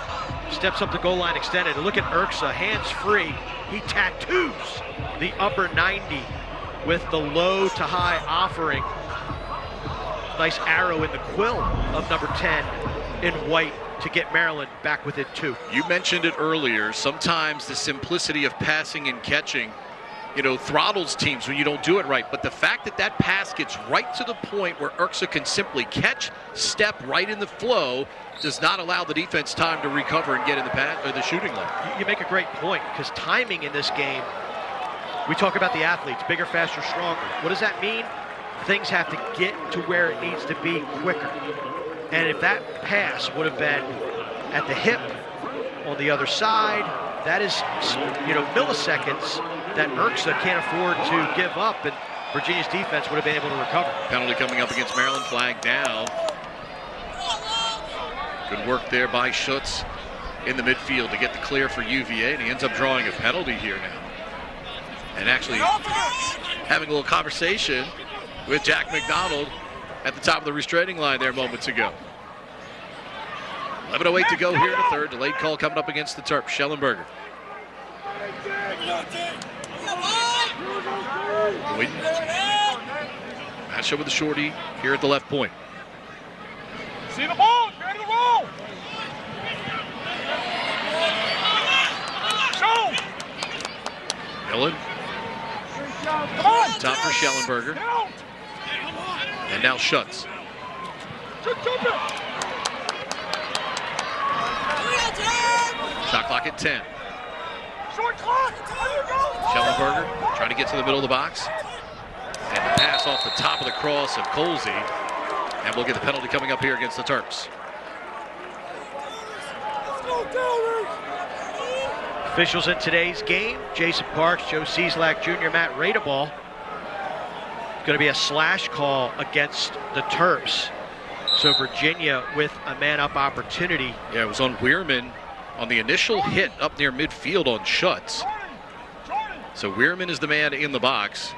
Speaker 2: Steps up the goal line extended. Look at Urksa, hands free. He tattoos the upper 90 with the low to high offering. Nice arrow in the quill of number 10 in white to get Maryland back within 2.
Speaker 1: You mentioned it earlier. Sometimes the simplicity of passing and catching throttles teams when you don't do it right. But the fact that that pass gets right to the point where Urksa can simply catch, step right in the flow, does not allow the defense time to recover and get in the shooting lane.
Speaker 2: You make a great point, because timing in this game, we talk about the athletes, bigger, faster, stronger. What does that mean? Things have to get to where it needs to be quicker. And if that pass would have been at the hip on the other side, that is, milliseconds that Urksa can't afford to give up, and Virginia's defense would have been able to recover.
Speaker 1: Penalty coming up against Maryland, flag down. Good work there by Schutz in the midfield to get the clear for UVA, and he ends up drawing a penalty here now. And actually having a little conversation with Jack McDonald at the top of the restraining line there moments ago. 11:08 to go here in the third. Delayed call coming up against the Terps. Schellenberger. Match up with the shorty here at the left point.
Speaker 5: See the ball, ready to roll. Show.
Speaker 1: Millen. Top for Schellenberger. And now Schutz. Shot clock at 10.
Speaker 5: Short clock.
Speaker 1: Schellenberger trying to get to the middle of the box. And the pass off the top of the cross of Colsey. And we'll get the penalty coming up here against the Terps.
Speaker 2: Officials in today's game, Jason Parks, Joe Cieslak Jr., Matt Radeball. Going to be a slash call against the Terps. So Virginia with a man-up opportunity.
Speaker 1: Yeah, it was on Weirman on the initial hit up near midfield on Schutz. So Weirman is the man in the box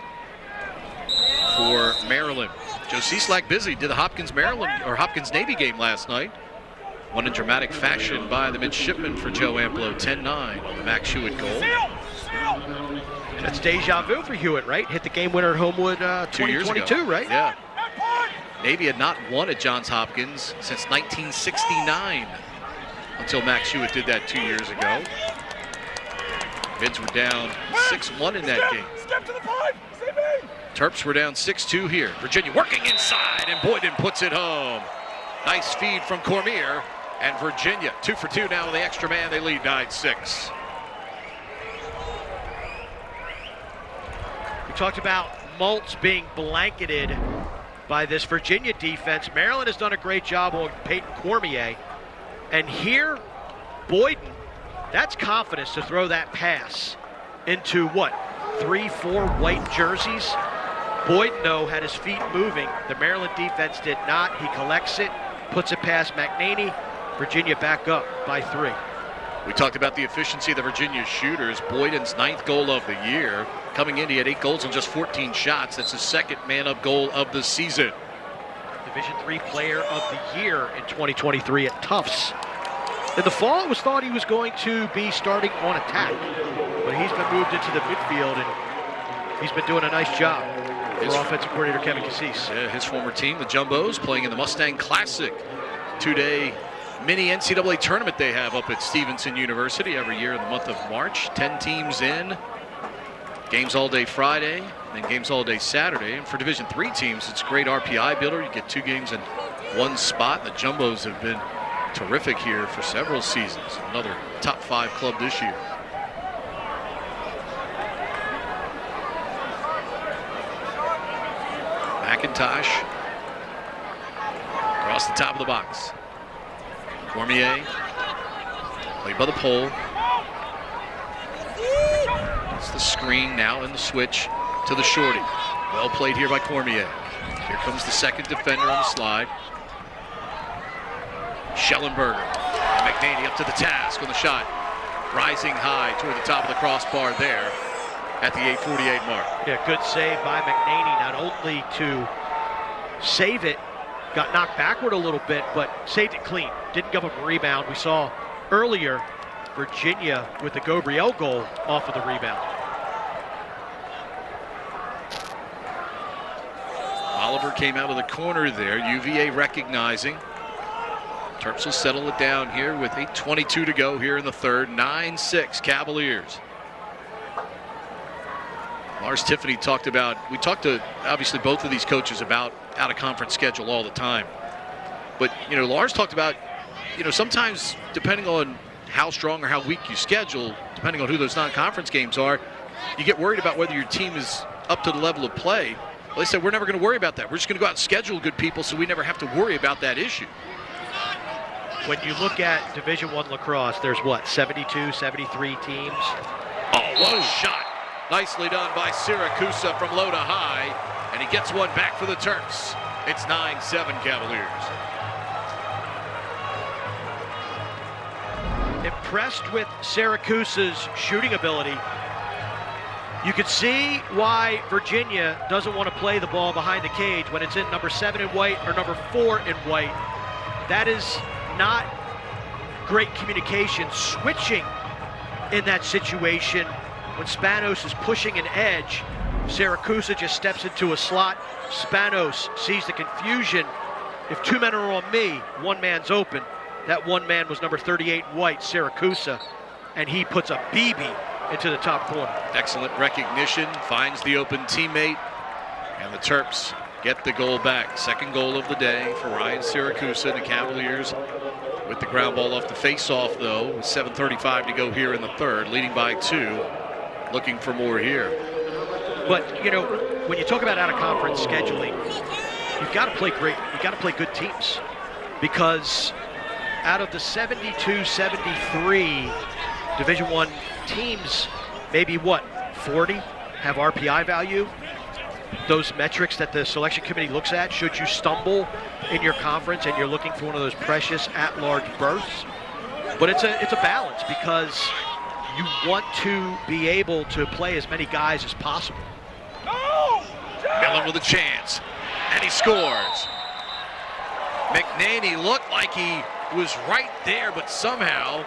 Speaker 1: for Maryland. Joe Cieslak busy, did the Hopkins-Navy game last night. Won in dramatic fashion by the midshipman for Joe Amplo, 10-9 on the Max Hewitt goal.
Speaker 2: That's deja vu for Hewitt, right? Hit the game winner at Homewood 2022, right?
Speaker 1: Yeah. Navy had not won at Johns Hopkins since 1969 until Max Hewitt did that 2 years ago. Mids were down 6-1 in that game.
Speaker 5: Step to the pipe.
Speaker 1: Terps were down 6-2 here. Virginia working inside, and Boyden puts it home. Nice feed from Cormier, and Virginia 2 for 2 now with the extra man. They lead 9-6.
Speaker 2: We talked about Maltz being blanketed by this Virginia defense. Maryland has done a great job on Peyton Cormier. And here, Boyden, that's confidence to throw that pass into what, 3-4 white jerseys? Boyden, though, had his feet moving. The Maryland defense did not. He collects it, puts it past McNaney. Virginia back up by 3.
Speaker 1: We talked about the efficiency of the Virginia shooters. Boyden's 9th goal of the year. Coming in, he had 8 goals on just 14 shots. That's his 2nd man-up goal of the season.
Speaker 2: Division III Player of the Year in 2023 at Tufts. In the fall, it was thought he was going to be starting on attack, but he's been moved into the midfield, and he's been doing a nice job for offensive coordinator Kevin Cassis.
Speaker 1: Yeah, his former team, the Jumbos, playing in the Mustang Classic, 2-day mini NCAA tournament they have up at Stevenson University every year in the month of March. 10 teams in. Games all day Friday, and games all day Saturday. And for Division III teams, it's a great RPI builder. You get 2 games in 1 spot. The Jumbos have been terrific here for several seasons. Another top 5 club this year. McIntosh across the top of the box. Cormier played by the pole. It's the screen now in the switch to the shorty. Well played here by Cormier. Here comes the 2nd defender on the slide. Schellenberger. McNaney up to the task on the shot. Rising high toward the top of the crossbar there at the 8:48 mark.
Speaker 2: Yeah, good save by McNaney, not only to save it, got knocked backward a little bit, but saved it clean. Didn't give up a rebound. We saw earlier Virginia with the Gabriel goal off of the rebound.
Speaker 1: Oliver came out of the corner there. UVA recognizing. Terps will settle it down here with 8:22 to go here in the third. 9-6 Cavaliers. Lars Tiffany talked about, we talked to obviously both of these coaches about out-of-conference schedule all the time. But, Lars talked about, sometimes depending on how strong or how weak you schedule, depending on who those non-conference games are, you get worried about whether your team is up to the level of play. Well, they said, we're never going to worry about that. We're just going to go out and schedule good people so we never have to worry about that issue.
Speaker 2: When you look at Division I lacrosse, there's 72, 73 teams.
Speaker 1: Oh, what a shot. Nicely done by Siracusa from low to high, and he gets one back for the Terps. It's 9-7 Cavaliers.
Speaker 2: Impressed with Siracusa's shooting ability. You could see why Virginia doesn't want to play the ball behind the cage when it's in number 7 in white or number 4 in white. That is not great communication. Switching in that situation when Spanos is pushing an edge, Siracusa just steps into a slot. Spanos sees the confusion. If 2 men are on me, 1 man's open. That 1 man was number 38 white, Siracusa, and he puts a BB into the top corner. Excellent recognition, finds the open teammate, and the Terps get the goal back. Second goal of the day for Ryan Siracusa. The Cavaliers with the ground ball off the face-off, though, with 7:35 to go here in the third, leading by 2, looking for more here. But, when you talk about out-of-conference scheduling, you've got to play great, you've got to play good teams, because out of the 72, 73 Division I teams, maybe 40 have RPI value. Those metrics that the selection committee looks at should you stumble in your conference and you're looking for one of those precious at-large berths. But it's a balance, because you want to be able to play as many guys as possible.
Speaker 1: Millen with a chance, and he scores. McNaney looked like he was right there, but somehow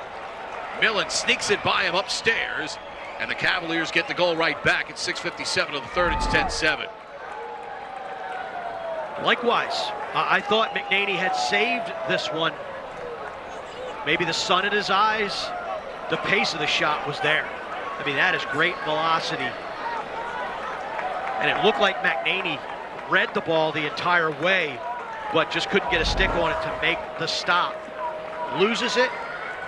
Speaker 1: Millen sneaks it by him upstairs, and the Cavaliers get the goal right back. It's 6:57 of the third. It's 10-7.
Speaker 2: Likewise, I thought McNaney had saved this one. Maybe the sun in his eyes, the pace of the shot was there. I mean, that is great velocity. And it looked like McNaney read the ball the entire way, but just couldn't get a stick on it to make the stop. Loses it,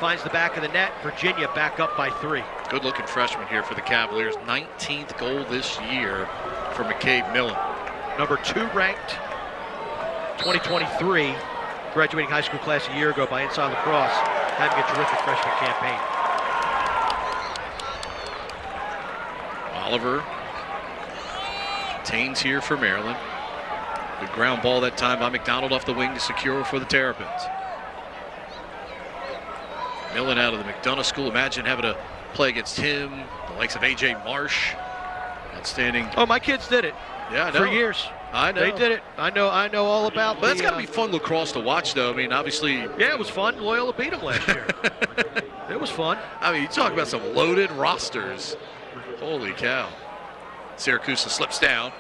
Speaker 2: finds the back of the net. Virginia back up by 3.
Speaker 1: Good looking freshman here for the Cavaliers. 19th goal this year for McCabe Millen.
Speaker 2: Number 2 ranked 2023, graduating high school class a year ago by Inside Lacrosse, having a terrific freshman campaign.
Speaker 1: Oliver Taines here for Maryland. Good ground ball that time by McDonald off the wing to secure for the Terrapins. Millen out of the McDonough School. Imagine having to play against him, the likes of A.J. Marsh. Outstanding.
Speaker 2: Oh, my kids did it.
Speaker 1: Yeah, I know.
Speaker 2: For years.
Speaker 1: I know.
Speaker 2: They did it. I know all about.
Speaker 1: But that's got to be fun lacrosse to watch, though. I mean, obviously.
Speaker 2: Yeah, it was fun. Loyola beat them last year. It was fun.
Speaker 1: I mean, you talk about some loaded rosters. Holy cow. Siracusa slips down.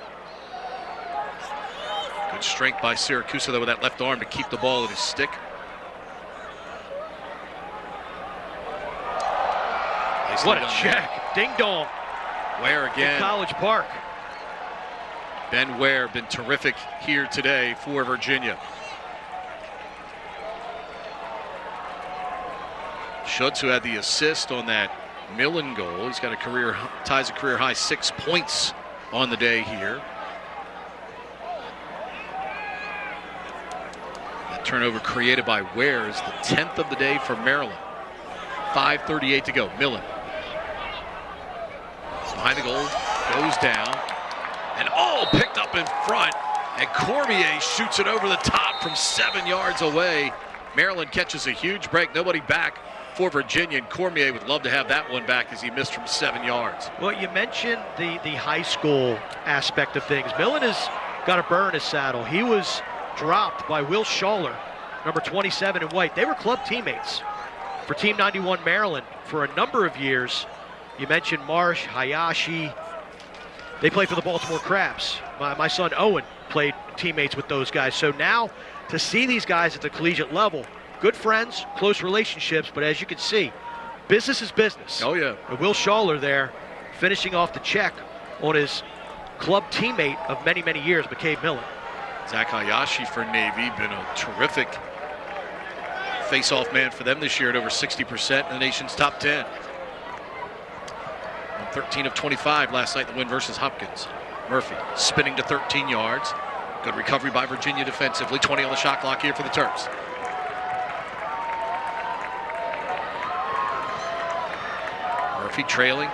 Speaker 1: Good strength by Siracusa, though, with that left arm to keep the ball in his stick.
Speaker 2: What a check. Ding dong.
Speaker 1: Ware again.
Speaker 2: In College Park.
Speaker 1: Ben Ware been terrific here today for Virginia. Schutz, who had the assist on that Millen goal. He's got ties a career high 6 points on the day here. That turnover created by Ware is the 10th of the day for Maryland. 5:38 to go. Millen behind the goal, goes down, and all picked up in front, and Cormier shoots it over the top from 7 yards away. Maryland catches a huge break, nobody back for Virginia, and Cormier would love to have that one back as he missed from 7 yards.
Speaker 2: Well, you mentioned the high school aspect of things. Millen has got a burr in his saddle. He was dropped by Will Schaller, number 27 in white. They were club teammates for Team 91 Maryland for a number of years. You mentioned Marsh, Hayashi. They played for the Baltimore Crabs. My son Owen played teammates with those guys. So now to see these guys at the collegiate level, good friends, close relationships, but as you can see, business is business.
Speaker 1: Oh, yeah.
Speaker 2: And Will Schaller there finishing off the check on his club teammate of many, many years, McCabe Miller.
Speaker 1: Zach Hayashi for Navy, been a terrific face-off man for them this year at over 60% in the nation's top 10. 13 of 25 last night in the win versus Hopkins. Murphy spinning to 13 yards. Good recovery by Virginia defensively. 20 on the shot clock here for the Terps. Murphy trailing,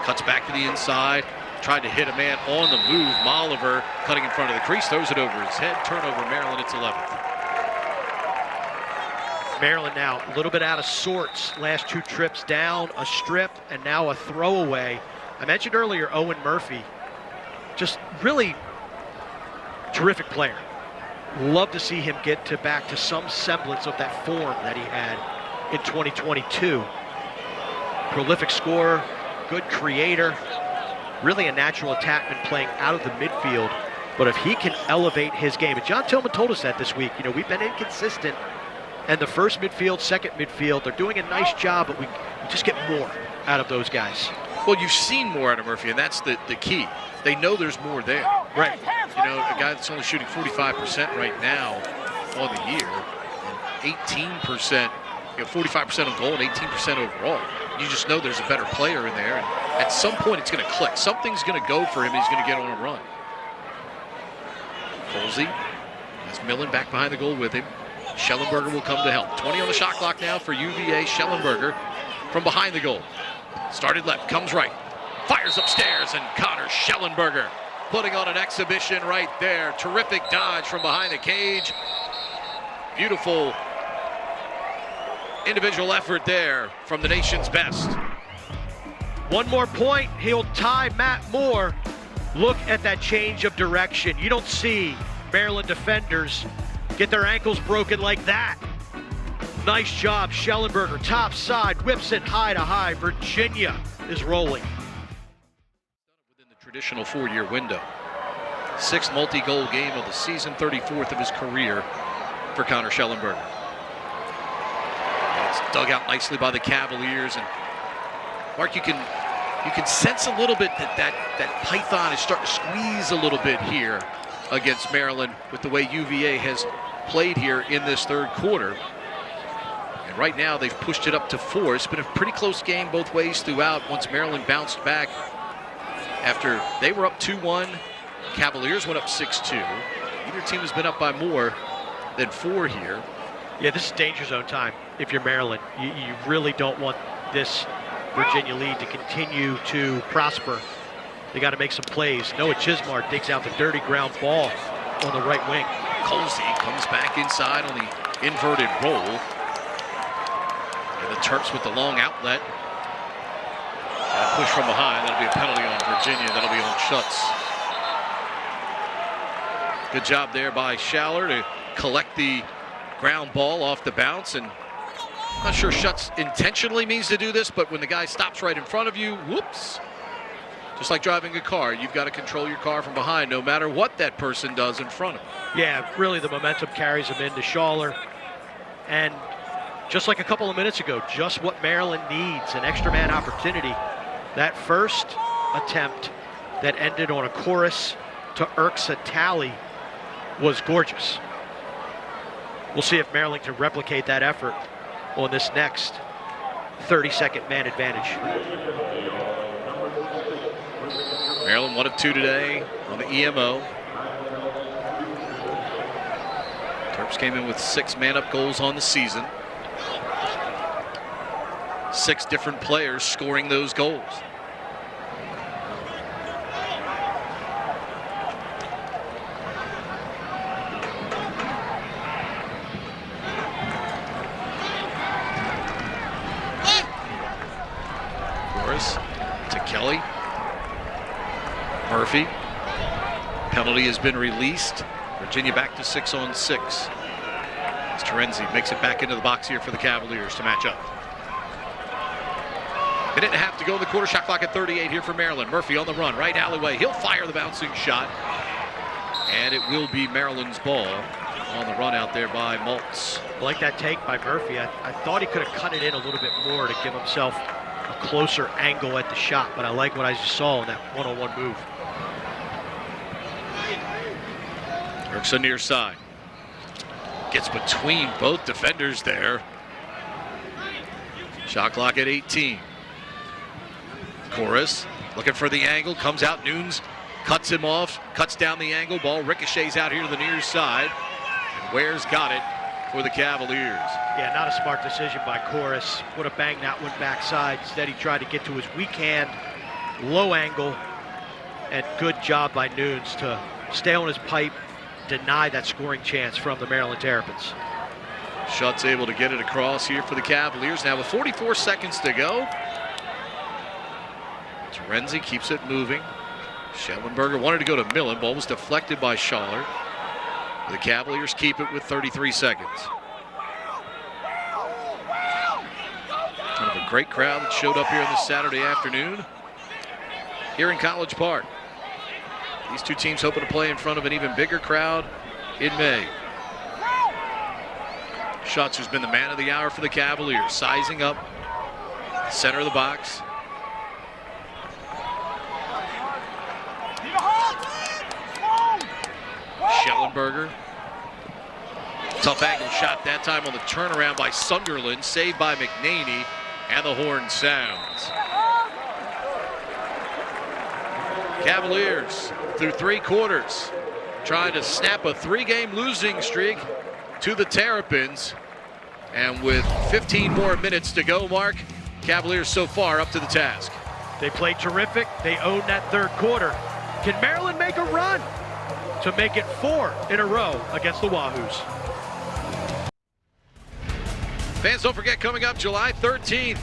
Speaker 1: cuts back to the inside, tried to hit a man on the move. Molliver cutting in front of the crease, throws it over his head. Turnover, Maryland, it's 11th.
Speaker 2: Maryland now a little bit out of sorts. Last 2 trips down, a strip, and now a throwaway. I mentioned earlier Owen Murphy, just really terrific player. Love to see him get back to some semblance of that form that he had in 2022. Prolific scorer, good creator, really a natural attackman playing out of the midfield. But if he can elevate his game, and John Tillman told us that this week, we've been inconsistent. And the first midfield, second midfield, they're doing a nice job, but we just get more out of those guys.
Speaker 1: Well, you've seen more out of Murphy, and that's the key. They know there's more there.
Speaker 2: Right.
Speaker 1: A guy that's only shooting 45% right now on the year, and 18%, 45% on goal and 18% overall. You just know there's a better player in there, and at some point it's going to click. Something's going to go for him, he's going to get on a run. Colsey has Millen back behind the goal with him. Schellenberger will come to help. 20 on the shot clock now for UVA. Schellenberger from behind the goal. Started left, comes right, fires upstairs, and Connor Schellenberger putting on an exhibition right there. Terrific dodge from behind the cage. Beautiful individual effort there from the nation's best.
Speaker 2: One more point, he'll tie Matt Moore. Look at that change of direction. You don't see Maryland defenders get their ankles broken like that. Nice job, Schellenberger, top side, whips it high to high. Virginia is rolling.
Speaker 1: Within the traditional 4-year window. 6th multi-goal game of the season, 34th of his career for Connor Schellenberger. And it's dug out nicely by the Cavaliers. And Mark, you can sense a little bit that Python is starting to squeeze a little bit here against Maryland with the way UVA has played here in this third quarter. And right now they've pushed it up to 4. It's been a pretty close game both ways throughout once Maryland bounced back after they were up 2-1. Cavaliers went up 6-2. Either team has been up by more than 4 here.
Speaker 2: Yeah, this is danger zone time if you're Maryland. You really don't want this Virginia lead to continue to prosper. They got to make some plays. Noah Chismar digs out the dirty ground ball on the right wing.
Speaker 1: Colsey comes back inside on the inverted roll. And the Terps with the long outlet. And a push from behind. That'll be a penalty on Virginia. That'll be on Schutz. Good job there by Schaller to collect the ground ball off the bounce. And I'm not sure Schutz intentionally means to do this, but when the guy stops right in front of you, whoops. Just like driving a car, you've got to control your car from behind no matter what that person does in front of him.
Speaker 2: Yeah, really the momentum carries him into Schaller. And just like a couple of minutes ago, just what Maryland needs, an extra man opportunity. That first attempt that ended on a chorus to Urksa tally was gorgeous. We'll see if Maryland can replicate that effort on this next 30-second man advantage.
Speaker 1: Maryland 1 of 2 today on the EMO. Terps came in with 6 man-up goals on the season. 6 different players scoring those goals. Morris to Kelly. Murphy. Penalty has been released. Virginia back to 6-on-6. As Terenzi makes it back into the box here for the Cavaliers to match up. Minute and a half to go in the quarter. Shot clock at 38 here for Maryland. Murphy on the run, right alleyway. He'll fire the bouncing shot. And it will be Maryland's ball on the run out there by Maltz.
Speaker 2: I like that take by Murphy. I thought he could have cut it in a little bit more to give himself a closer angle at the shot, but I like what I just saw in that one-on-one move.
Speaker 1: Works on near side. Gets between both defenders there. Shot clock at 18. Chorus looking for the angle, comes out, Nunes cuts him off, cuts down the angle, ball ricochets out here to the near side. And Ware's got it for the Cavaliers.
Speaker 2: Yeah, not a smart decision by Chorus. Would have banged that one backside. Instead, he tried to get to his weak hand, low angle, and good job by Nunes to stay on his pipe, deny that scoring chance from the Maryland Terrapins.
Speaker 1: Schutt's able to get it across here for the Cavaliers. Now with 44 seconds to go, Terenzi keeps it moving. Schellenberger wanted to go to Millen. Ball was deflected by Schaller. The Cavaliers keep it with 33 seconds. Kind of a great crowd that showed up here on this Saturday afternoon here in College Park. These two teams hoping to play in front of an even bigger crowd in May. Schutz, who's been the man of the hour for the Cavaliers, sizing up center of the box. Schellenberger. Tough angle shot that time on the turnaround by Sunderland, saved by McNaney, and the horn sounds. Cavaliers through 3 quarters trying to snap a 3-game losing streak to the Terrapins, and with 15 more minutes to go, Mark, Cavaliers so far up to the task.
Speaker 2: They played terrific. They owned that third quarter. Can Maryland make a run to make it 4 in a row against the Wahoos?
Speaker 1: Fans, don't forget, coming up July 13th,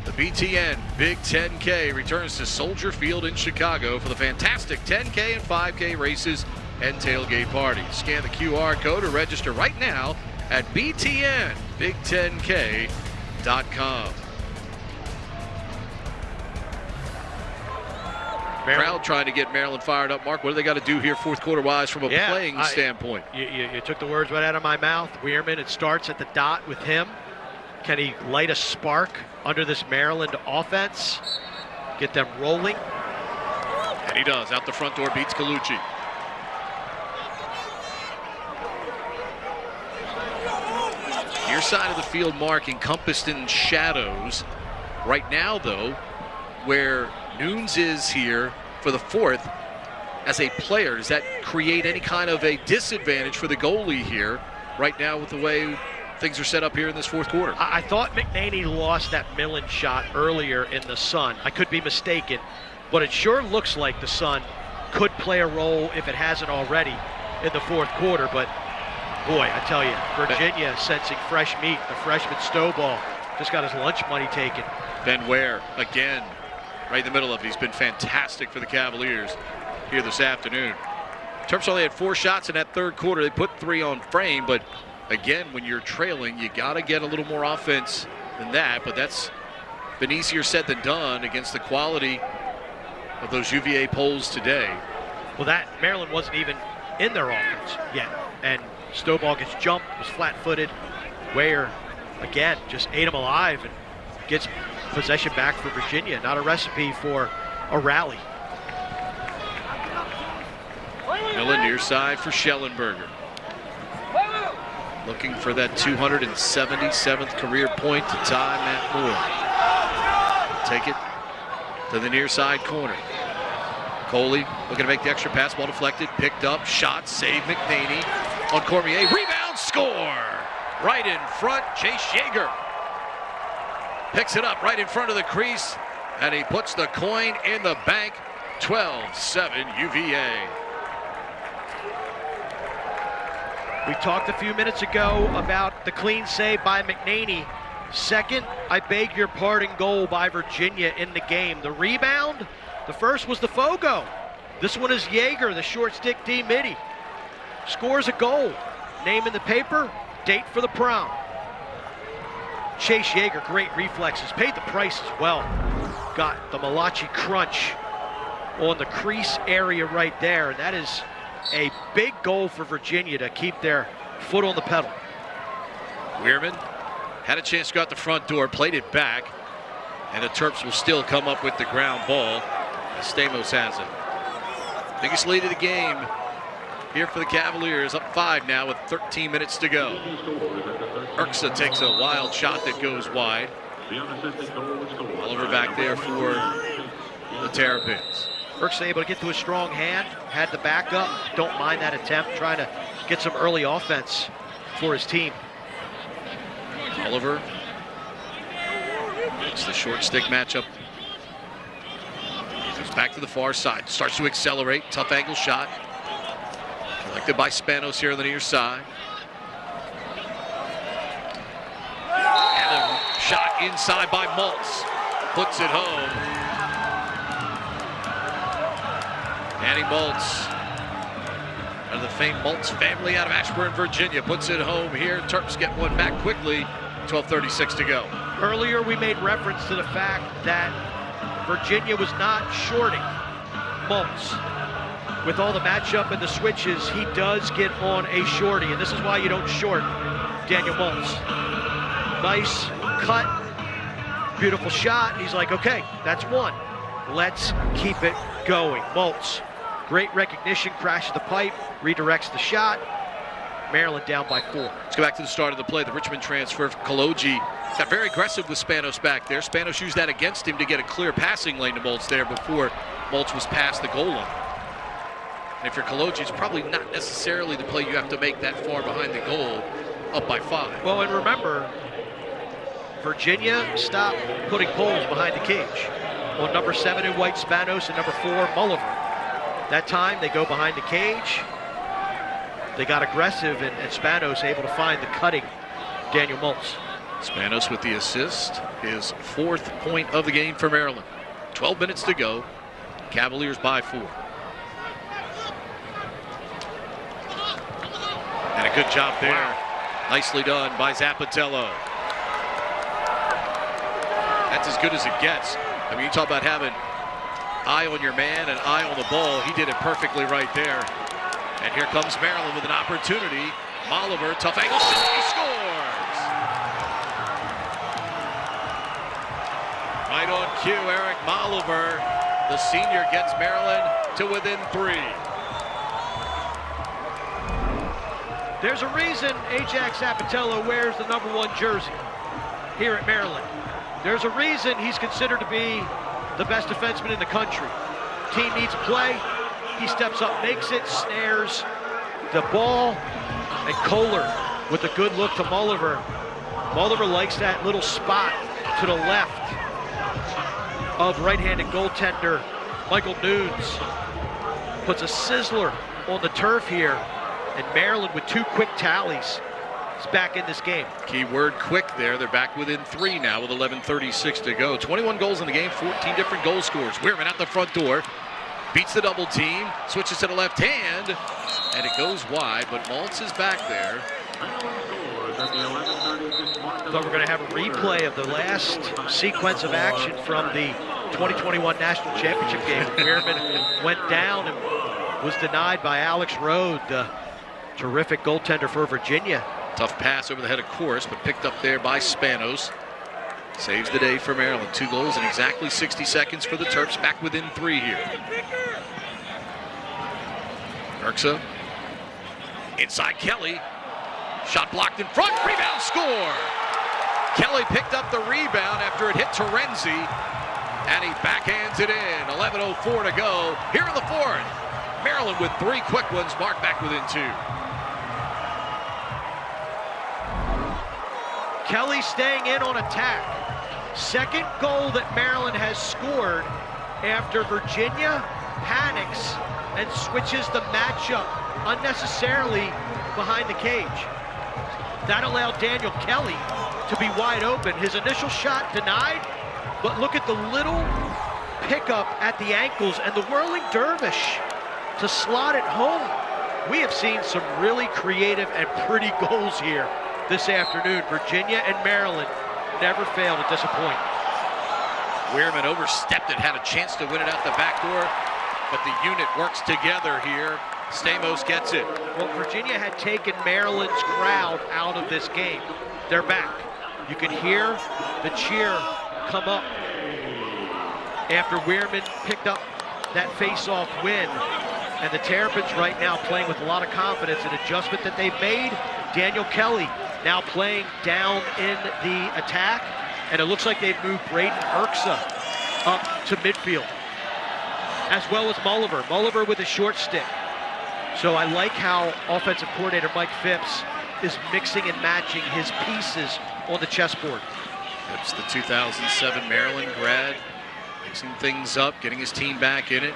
Speaker 1: the BTN Big 10K returns to Soldier Field in Chicago for the fantastic 10K and 5K races and tailgate party. Scan the QR code or register right now at btnbig10k.com. Crowd trying to get Maryland fired up. Mark, what do they got to do here fourth quarter wise from a playing standpoint?
Speaker 2: You took the words right out of my mouth. Weirman, it starts at the dot with him. Can he light a spark under this Maryland offense? Get them rolling?
Speaker 1: And he does. Out the front door, beats Colucci. Near side of the field, Mark, encompassed in shadows. Right now, though, where Nunes is here for the fourth as a player, does that create any kind of a disadvantage for the goalie here right now with the way things are set up here in this fourth quarter?
Speaker 2: I thought McNaney lost that Millen shot earlier in the Sun. I could be mistaken, but it sure looks like the Sun could play a role, if it hasn't already, in the fourth quarter. But boy, I tell you, Virginia sensing fresh meat. The freshman Stovall just got his lunch money taken.
Speaker 1: Ben Ware again, right in the middle of it. He's been fantastic for the Cavaliers here this afternoon. Terps only had 4 shots in that third quarter. They put 3 on frame, but again, when you're trailing, you got to get a little more offense than that, but that's been easier said than done against the quality of those UVA polls today.
Speaker 2: Well, that Maryland wasn't even in their offense yet, and Stovall gets jumped, was flat-footed. Ware, again, just ate him alive and gets possession back for Virginia. Not a recipe for a rally.
Speaker 1: Millen near side for Schellenberger. Looking for that 277th career point to tie Matt Moore. Take it to the near side corner. Coley looking to make the extra pass, ball deflected, picked up, shot, save McNaney on Cormier. Rebound, score! Right in front, Chase Yeager picks it up right in front of the crease, and he puts the coin in the bank. 12-7 UVA.
Speaker 2: We talked a few minutes ago about the clean save by McNaney. Second, I beg your pardon, goal by Virginia in the game. The rebound, the first was the Fogo. This one is Yeager, the short stick D midi. Scores a goal. Name in the paper, date for the prom. Chase Yeager, great reflexes, paid the price as well. Got the Malachi crunch on the crease area right there, and that is a big goal for Virginia to keep their foot on the pedal.
Speaker 1: Weirman had a chance to go out the front door, played it back. And the Terps will still come up with the ground ball as Stamos has it. Biggest lead of the game here for the Cavaliers, up 5 now with 13 minutes to go. Urksa takes a wild shot that goes wide. Oliver back there for the Terrapins.
Speaker 2: Urksa able to get to a strong hand, had the backup. Don't mind that attempt, trying to get some early offense for his team.
Speaker 1: Oliver. It's the short stick matchup. Goes back to the far side. Starts to accelerate. Tough angle shot. Collected by Spanos here on the near side. And a shot inside by Maltz. Puts it home. Danny Maltz, out of the famed Maltz family out of Ashburn, Virginia, puts it home here. Terps get one back quickly. 12:36 to go.
Speaker 2: Earlier we made reference to the fact that Virginia was not shorting Maltz. With all the matchup and the switches, he does get on a shorty, and this is why you don't short Daniel Maltz. Nice cut, beautiful shot. He's like, okay, that's one. Let's keep it going. Maltz, great recognition, crashes the pipe, redirects the shot. Maryland down by 4.
Speaker 1: Let's go back to the start of the play. The Richmond transfer, Kaloji, got very aggressive with Spanos back there. Spanos used that against him to get a clear passing lane to Maltz there before Maltz was past the goal line. And if you're Kaloji, it's probably not necessarily the play you have to make that far behind the goal, up by 5.
Speaker 2: Well, and remember, Virginia stopped putting poles behind the cage. On number 7 in white, Spanos, and number 4, Mulliver. That time they go behind the cage. They got aggressive, and Spanos able to find the cutting Daniel Maltz.
Speaker 1: Spanos with the assist, his 4th point of the game for Maryland. 12 minutes to go. Cavaliers by 4. And a good job there. Wow. Nicely done by Zappatello. That's as good as it gets. I mean, you talk about having eye on your man and eye on the ball. He did it perfectly right there. And here comes Maryland with an opportunity. Oliver, tough angle shot, he scores! Right on cue, Eric Oliver. The senior gets Maryland to within 3.
Speaker 2: There's a reason Ajax Zappatello wears the number 1 jersey here at Maryland. There's a reason he's considered to be the best defenseman in the country. Team needs play. He steps up, makes it, snares the ball, and Kohler with a good look to Mulliver. Mulliver likes that little spot to the left of right-handed goaltender Michael Nunes. Puts a sizzler on the turf here, and Maryland with 2 quick tallies is back in this game.
Speaker 1: Key word quick there. They're back within 3 now with 11:36 to go. 21 goals in the game, 14 different goal scorers. Weirman out the front door. Beats the double team, switches to the left hand, and it goes wide, but Maltz is back there.
Speaker 2: So we're going to have a replay of the last sequence of action from the 2021 National Championship game. Weirman went down and was denied by Alex Rode, the terrific goaltender for Virginia.
Speaker 1: Tough pass over the head of course, but picked up there by Spanos. Saves the day for Maryland. 2 goals in exactly 60 seconds for the Terps, back within 3 here. Urksa. Inside Kelly. Shot blocked in front. Rebound, score! Kelly picked up the rebound after it hit Terenzi, and he backhands it in. 11:04 to go here in the 4th. Maryland with 3 quick ones, marked back within 2.
Speaker 2: Kelly staying in on attack. Second goal that Maryland has scored after Virginia panics and switches the matchup unnecessarily behind the cage. That allowed Daniel Kelly to be wide open. His initial shot denied, but look at the little pickup at the ankles and the whirling dervish to slot it home. We have seen some really creative and pretty goals here this afternoon. Virginia and Maryland never fail to disappoint.
Speaker 1: Weirman overstepped it, had a chance to win it out the back door, but the unit works together here. Stamos gets it.
Speaker 2: Well, Virginia had taken Maryland's crowd out of this game. They're back. You can hear the cheer come up after Weirman picked up that face-off win. And the Terrapins right now playing with a lot of confidence. An adjustment that they've made. Daniel Kelly now playing down in the attack. And it looks like they've moved Braden Urksa up to midfield, as well as Mulliver. Mulliver with a short stick. So I like how offensive coordinator Mike Phipps is mixing and matching his pieces on the chessboard.
Speaker 1: Phipps, the 2007 Maryland grad, mixing things up, getting his team back in it.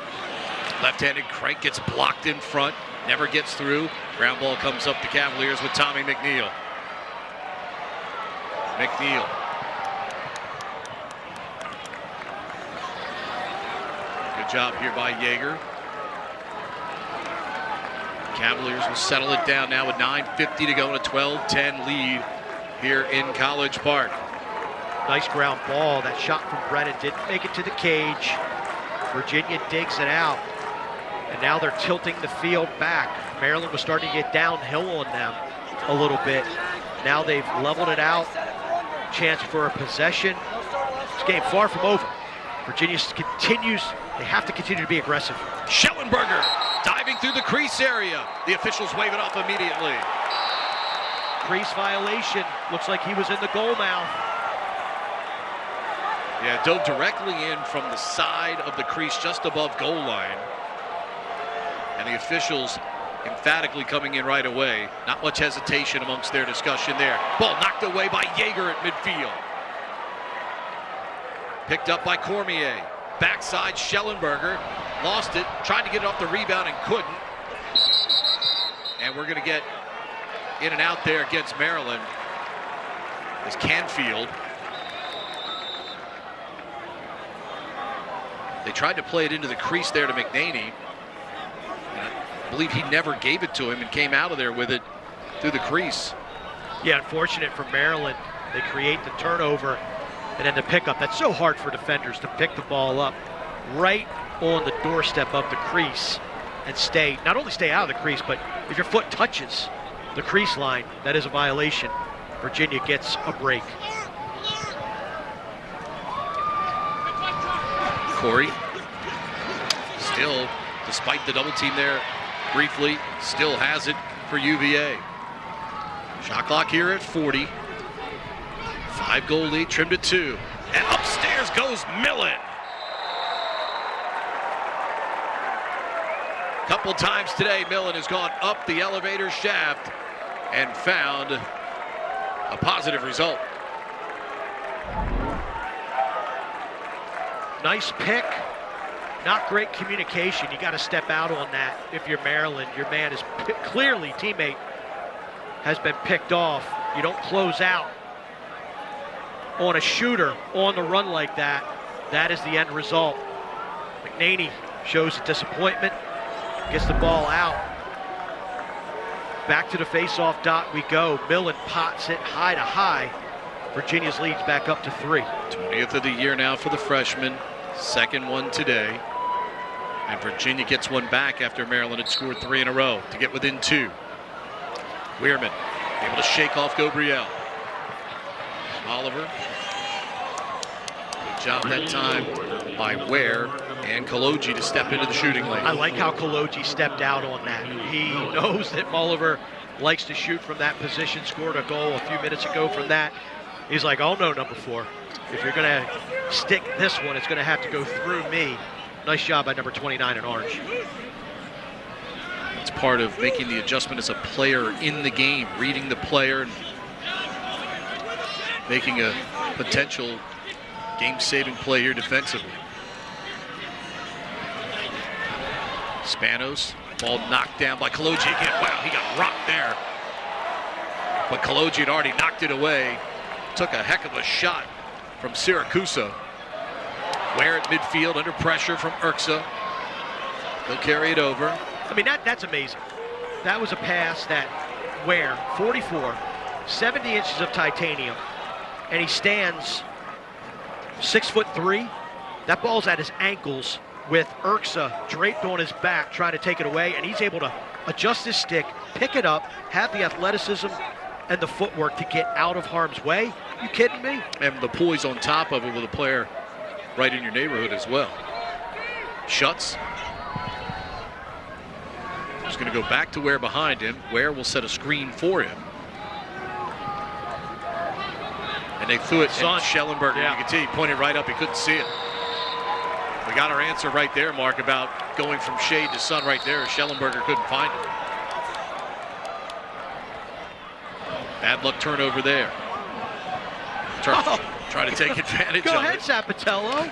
Speaker 1: Left-handed crank gets blocked in front, never gets through. Ground ball comes up to Cavaliers with Tommy McNeil. McNeil. Good job here by Yeager. Cavaliers will settle it down now with 9:50 to go in a 12-10 lead here in College Park.
Speaker 2: Nice ground ball. That shot from Brennan didn't make it to the cage. Virginia digs it out. And now they're tilting the field back. Maryland was starting to get downhill on them a little bit. Now they've leveled it out. Chance for a possession. This game far from over. Virginia continues, they have to continue to be aggressive.
Speaker 1: Schellenberger diving through the crease area. The officials wave it off immediately.
Speaker 2: Crease violation. Looks like he was in the goal mouth.
Speaker 1: Yeah, dove directly in from the side of the crease just above goal line. And the officials emphatically coming in right away. Not much hesitation amongst their discussion there. Ball knocked away by Yeager at midfield. Picked up by Cormier. Backside Schellenberger. Lost it. Tried to get it off the rebound and couldn't. And we're going to get in and out there against Maryland. Is Canfield. They tried to play it into the crease there to McNaney. I believe he never gave it to him and came out of there with it through the crease.
Speaker 2: Yeah, unfortunate for Maryland. They create the turnover and then the pickup. That's so hard for defenders to pick the ball up right on the doorstep of the crease and stay, not only stay out of the crease, but if your foot touches the crease line, that is a violation. Virginia gets a break.
Speaker 1: Corey, still, despite the double team there briefly, still has it for UVA. Shot clock here at 40. 5-goal lead, trimmed to 2. And upstairs goes Millen. Couple times today, Millen has gone up the elevator shaft and found a positive result.
Speaker 2: Nice pick. Not great communication. You got to step out on that if you're Maryland. Your man is clearly, teammate has been picked off. You don't close out on a shooter on the run like that. That is the end result. McNaney shows a disappointment, gets the ball out. Back to the face-off dot we go. Millen pots it high to high. Virginia's leads back up to 3.
Speaker 1: 20th of the year now for the freshman. Second one today. And Virginia gets one back after Maryland had scored 3 in a row to get within 2. Weirman able to shake off Gabriel. Oliver. Good job that time by Ware and Kaloji to step into the shooting lane.
Speaker 2: I like how Kaloji stepped out on that. He knows that Mulliver likes to shoot from that position, scored a goal a few minutes ago from that. He's like, oh no, number 4. If you're going to stick this one, it's going to have to go through me. Nice job by number 29 in orange.
Speaker 1: It's part of making the adjustment as a player in the game, reading the player and making a potential game-saving play here defensively. Spanos, ball knocked down by Kaloji again. Wow, he got rocked there. But Kaloji had already knocked it away. Took a heck of a shot from Siracusa. Ware at midfield under pressure from Urksa. He'll carry it over.
Speaker 2: I mean, that's amazing. That was a pass that Ware, 44, 70 inches of titanium, and he stands 6'3". That ball's at his ankles with Urksa draped on his back trying to take it away, and he's able to adjust his stick, pick it up, have the athleticism and the footwork to get out of harm's way. You kidding me?
Speaker 1: And the poise on top of it with a player right in your neighborhood as well. Shuts. He's going to go back to Ware behind him. Ware will set a screen for him. And they threw it to Schellenberger.
Speaker 2: Yeah.
Speaker 1: You can see he pointed right up. He couldn't see it. We got our answer right there, Mark, about going from shade to sun right there. Schellenberger couldn't find it. Bad luck turnover there. Try to take advantage
Speaker 2: Go
Speaker 1: of
Speaker 2: ahead,
Speaker 1: it.
Speaker 2: Zapatello.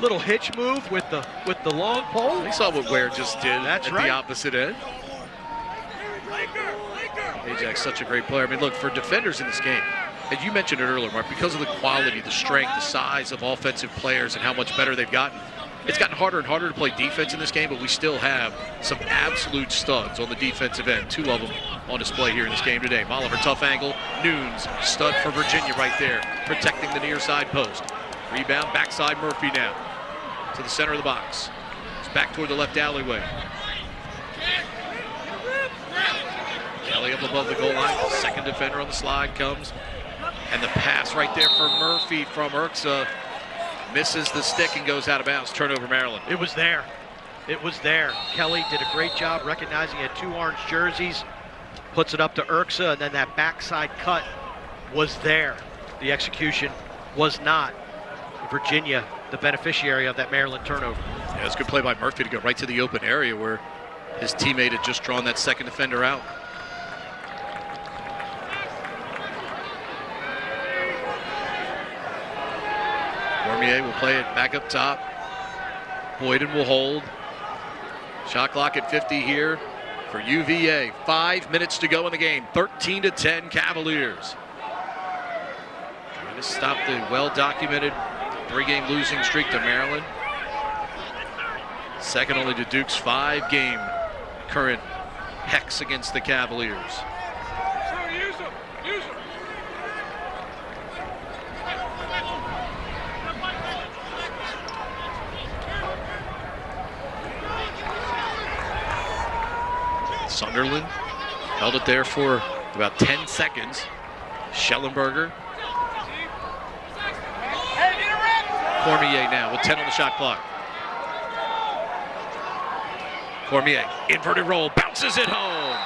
Speaker 2: Little hitch move with the long pole.
Speaker 1: We saw what Ware just did at
Speaker 2: right.
Speaker 1: the opposite end. Ajax, such a great player. I mean, look, for defenders in this game, and you mentioned it earlier, Mark, because of the quality, the strength, the size of offensive players and how much better they've gotten, it's gotten harder and harder to play defense in this game, but we still have some absolute studs on the defensive end. 2 of them on display here in this game today. Oliver, tough angle. Nunes, stud for Virginia right there, protecting the near side post. Rebound, backside Murphy now to the center of the box. It's back toward the left alleyway. Kelly up above the goal line. Second defender on the slide comes. And the pass right there for Murphy from Urksa. Misses the stick and goes out of bounds. Turnover, Maryland.
Speaker 2: It was there. It was there. Kelly did a great job recognizing he had 2 orange jerseys. Puts it up to Urksa, and then that backside cut was there. The execution was not. Virginia, the beneficiary of that Maryland turnover.
Speaker 1: Yeah, it's a good play by Murphy to go right to the open area where his teammate had just drawn that second defender out. Cormier will play it back up top. Boyden will hold. Shot clock at 50 here for UVA. 5 minutes to go in the game. 13-10 Cavaliers. Trying to stop the well-documented 3-game losing streak to Maryland. Second only to Duke's 5-game current hex against the Cavaliers.
Speaker 5: Sure, use him. Use him.
Speaker 1: Sunderland held it there for about 10 seconds. Schellenberger. Cormier now with 10 on the shot clock. Cormier, inverted roll, bounces it home.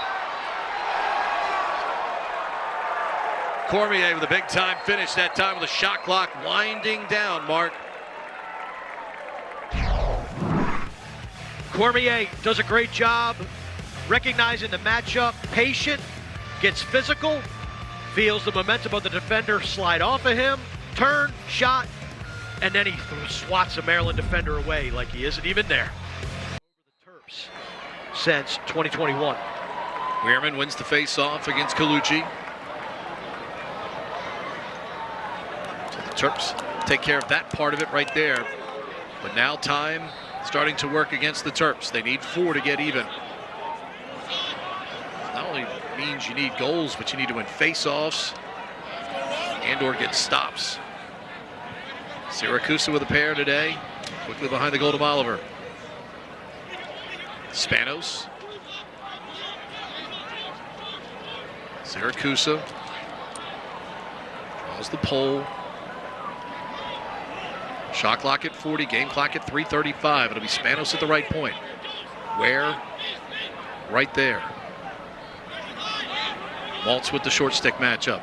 Speaker 1: Cormier with a big time finish, that time with the shot clock winding down, Mark.
Speaker 2: Cormier does a great job recognizing the matchup, patient, gets physical, feels the momentum of the defender slide off of him, turn, shot, and then he swats a Maryland defender away like he isn't even there. The Terps since 2021.
Speaker 1: Weirman wins the face-off against Colucci. So the Terps take care of that part of it right there. But now time starting to work against the Terps. They need 4 to get even. Not only means you need goals, but you need to win face-offs and or get stops. Syracuse with a pair today. Quickly behind the goal to Oliver. Spanos. Syracuse draws the pole. Shot clock at 40, game clock at 3:35. It'll be Spanos at the right point. Ware right there. Maltz with the short stick matchup.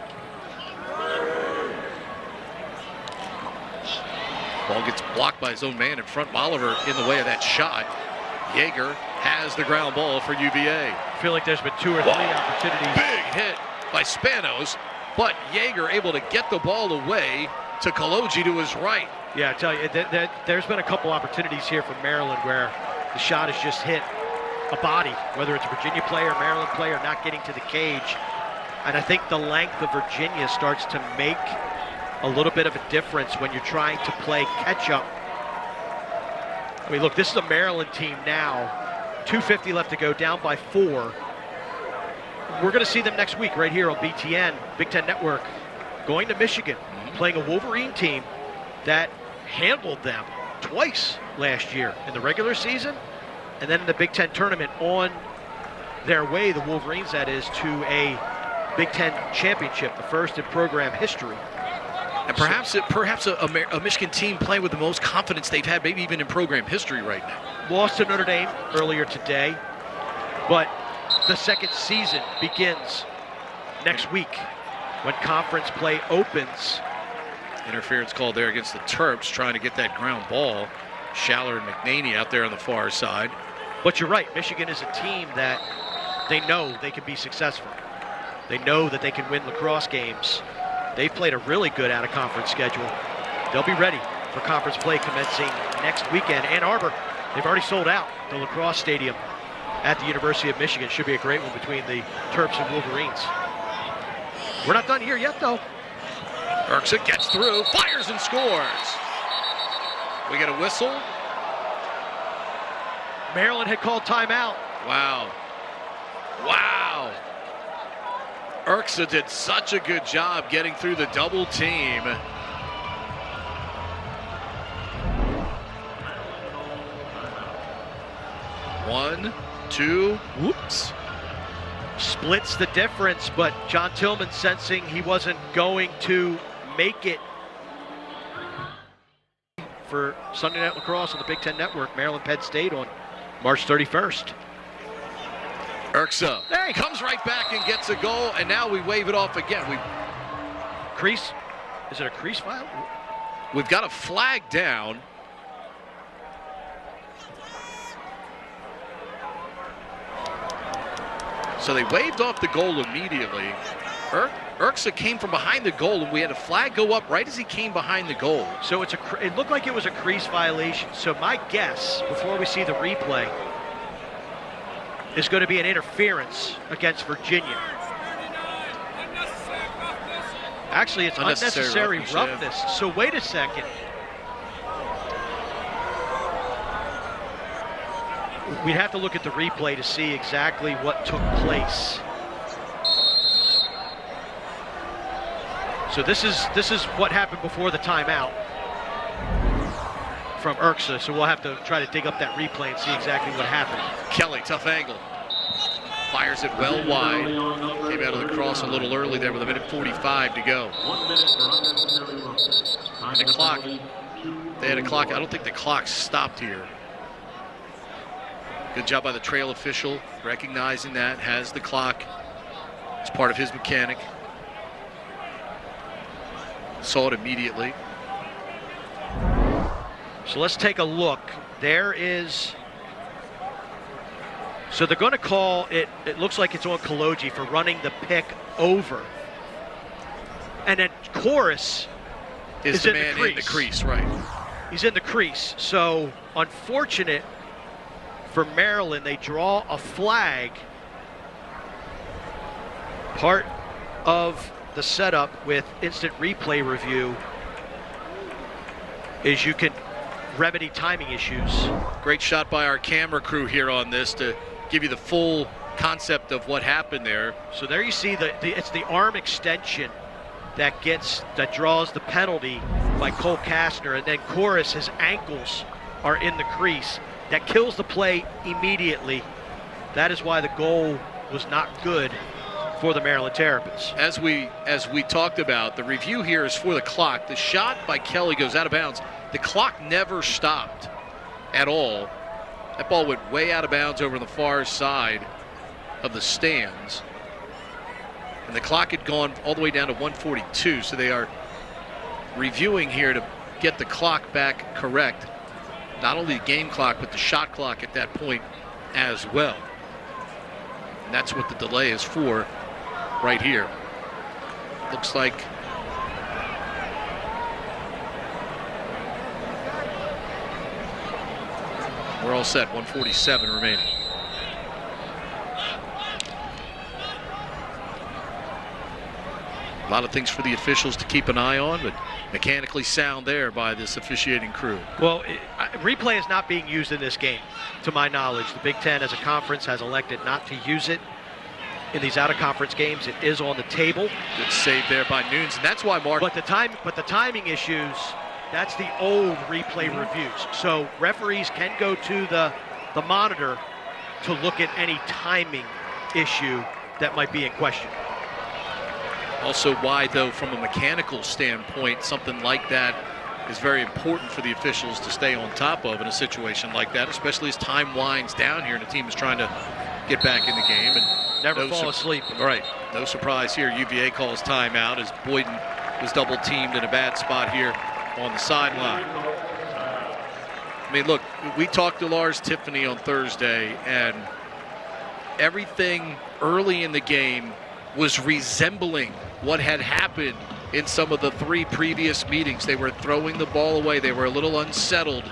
Speaker 1: Ball gets blocked by his own man in front. Oliver in the way of that shot. Yeager has the ground ball for UVA.
Speaker 2: I feel like there's been 2 or 3 opportunities.
Speaker 1: Big hit by Spanos, but Yeager able to get the ball away to Kaloji to his right.
Speaker 2: Yeah, I tell you, there's been a couple opportunities here from Maryland where the shot has just hit a body, whether it's a Virginia player, Maryland player, not getting to the cage. And I think the length of Virginia starts to make a little bit of a difference when you're trying to play catch-up. I mean, look, this is a Maryland team now. 2:50 left to go, down by 4. We're going to see them next week right here on BTN, Big Ten Network, going to Michigan, playing a Wolverine team that handled them twice last year in the regular season and then in the Big Ten tournament on their way, the Wolverines that is, to a Big Ten championship, the first in program history.
Speaker 1: And perhaps a Michigan team playing with the most confidence they've had, maybe even in program history right now.
Speaker 2: Lost to Notre Dame earlier today, but the second season begins next week when conference play opens.
Speaker 1: Interference called there against the Terps, trying to get that ground ball. Schaller and McNaney out there on the far side.
Speaker 2: But you're right, Michigan is a team that they know they can be successful. They know that they can win lacrosse games. They've played a really good out-of-conference schedule. They'll be ready for conference play commencing next weekend. Ann Arbor, they've already sold out the lacrosse stadium at the University of Michigan. Should be a great one between the Terps and Wolverines. We're not done here yet, though.
Speaker 1: Urksa gets through, fires and scores. We get a whistle.
Speaker 2: Maryland had called timeout.
Speaker 1: Wow. Wow. Urksa did such a good job getting through the double team. One, two, whoops.
Speaker 2: Splits the difference, but John Tillman sensing he wasn't going to make it for Sunday Night Lacrosse on the Big Ten Network, Maryland Penn State on March 31st.
Speaker 1: Urksa comes right back and gets a goal, and now we wave it off again.
Speaker 2: Crease? Is it a crease foul?
Speaker 1: We've got a flag down. So they waved off the goal immediately. Urksa came from behind the goal, and we had a flag go up right as he came behind the goal.
Speaker 2: So it looked like it was a crease violation. So my guess, before we see the replay, is going to be an interference against Virginia. Actually, it's unnecessary roughness. Yeah. So wait a second. We'd have to look at the replay to see exactly what took place. So this is what happened before the timeout from Urksa. So we'll have to try to dig up that replay and see exactly what happened.
Speaker 1: Kelly, tough angle. Fires it well wide. Came out of the cross a little early there with 1:45 to go. And the clock, they had a clock. I don't think the clock stopped here. Good job by the trail official, recognizing that, has the clock. It's part of his mechanic. Saw it immediately.
Speaker 2: So let's take a look. There is, so they're going to call it, it looks like it's on Kaloji for running the pick over. And then Chorus is
Speaker 1: the man in the crease, right.
Speaker 2: He's in the crease. So unfortunate for Maryland, they draw a flag. Part of the setup with instant replay review is you can remedy timing issues.
Speaker 1: Great shot by our camera crew here on this to give you the full concept of what happened there.
Speaker 2: So there you see it's the arm extension that draws the penalty by Cole Kastner, and then Chorus, his ankles are in the crease. That kills the play immediately. That is why the goal was not good for the Maryland Terrapins.
Speaker 1: As we talked about, the review here is for the clock. The shot by Kelly goes out of bounds. The clock never stopped at all. That ball went way out of bounds over on the far side of the stands. And the clock had gone all the way down to 1:42, so they are reviewing here to get the clock back correct. Not only the game clock, but the shot clock at that point as well. And that's what the delay is for right here. Looks like we're all set, 1:47 remaining. A lot of things for the officials to keep an eye on, but mechanically sound there by this officiating crew.
Speaker 2: Well, replay is not being used in this game, to my knowledge. The Big Ten as a conference has elected not to use it in these out-of-conference games. It is on the table.
Speaker 1: Good save there by Nunes, and that's why Mark.
Speaker 2: But the timing issues, that's the old replay reviews. So referees can go to the monitor to look at any timing issue that might be in question.
Speaker 1: Also why, though, from a mechanical standpoint, something like that is very important for the officials to stay on top of in a situation like that, especially as time winds down here and the team is trying to get back in the game. And
Speaker 2: Never fall asleep.
Speaker 1: All right, no surprise here. UVA calls timeout as Boyden was double teamed in a bad spot here on the sideline. I mean, look, we talked to Lars Tiffany on Thursday, and everything early in the game was resembling what had happened in some of the 3 previous meetings. They were throwing the ball away. They were a little unsettled.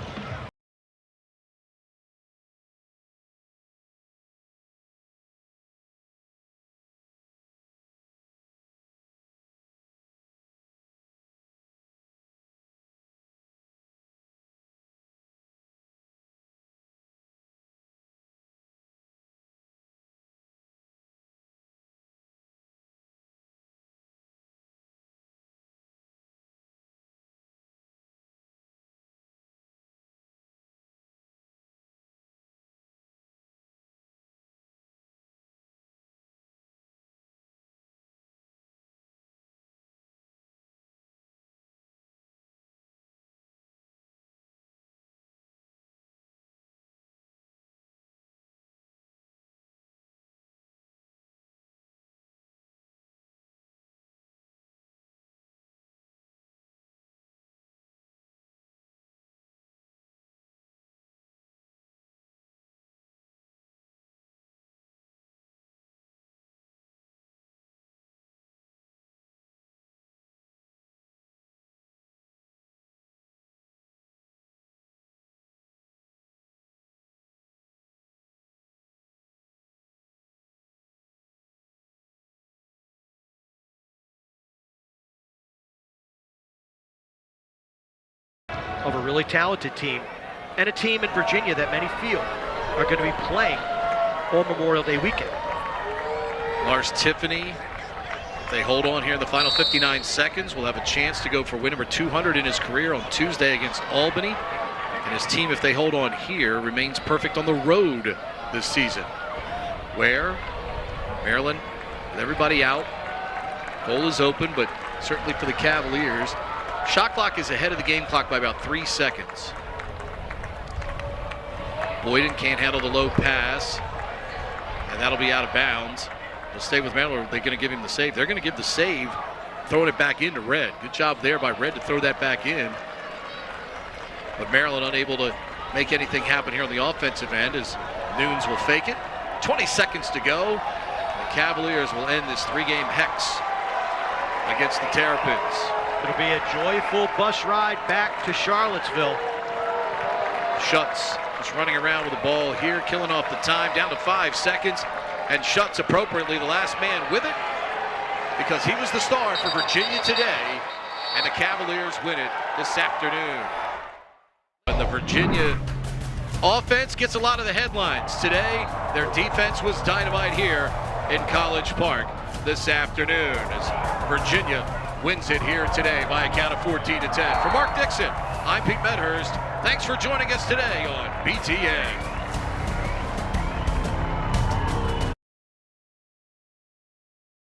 Speaker 2: Of a really talented team, and a team in Virginia that many feel are going to be playing on Memorial Day weekend.
Speaker 1: Lars Tiffany, if they hold on here in the final 59 seconds, will have a chance to go for win number 200 in his career on Tuesday against Albany. And his team, if they hold on here, remains perfect on the road this season, where Maryland, with everybody out, goal is open, but certainly for the Cavaliers, shot clock is ahead of the game clock by about 3 seconds. Boyden can't handle the low pass, and that'll be out of bounds. They'll stay with Maryland, or are they going to give him the save? They're going to give the save, throwing it back into Red. Good job there by Red to throw that back in. But Maryland unable to make anything happen here on the offensive end as Nunes will fake it. 20 seconds to go. The Cavaliers will end this 3-game hex against the Terrapins.
Speaker 2: It'll be a joyful bus ride back to Charlottesville.
Speaker 1: Schutz is running around with the ball here, killing off the time, down to 5 seconds, and Schutz appropriately the last man with it because he was the star for Virginia today, and the Cavaliers win it this afternoon. And the Virginia offense gets a lot of the headlines today. Their defense was dynamite here in College Park this afternoon as Virginia wins it here today by a count of 14-10. For Mark Dixon, I'm Pete Medhurst. Thanks for joining us today on BTN.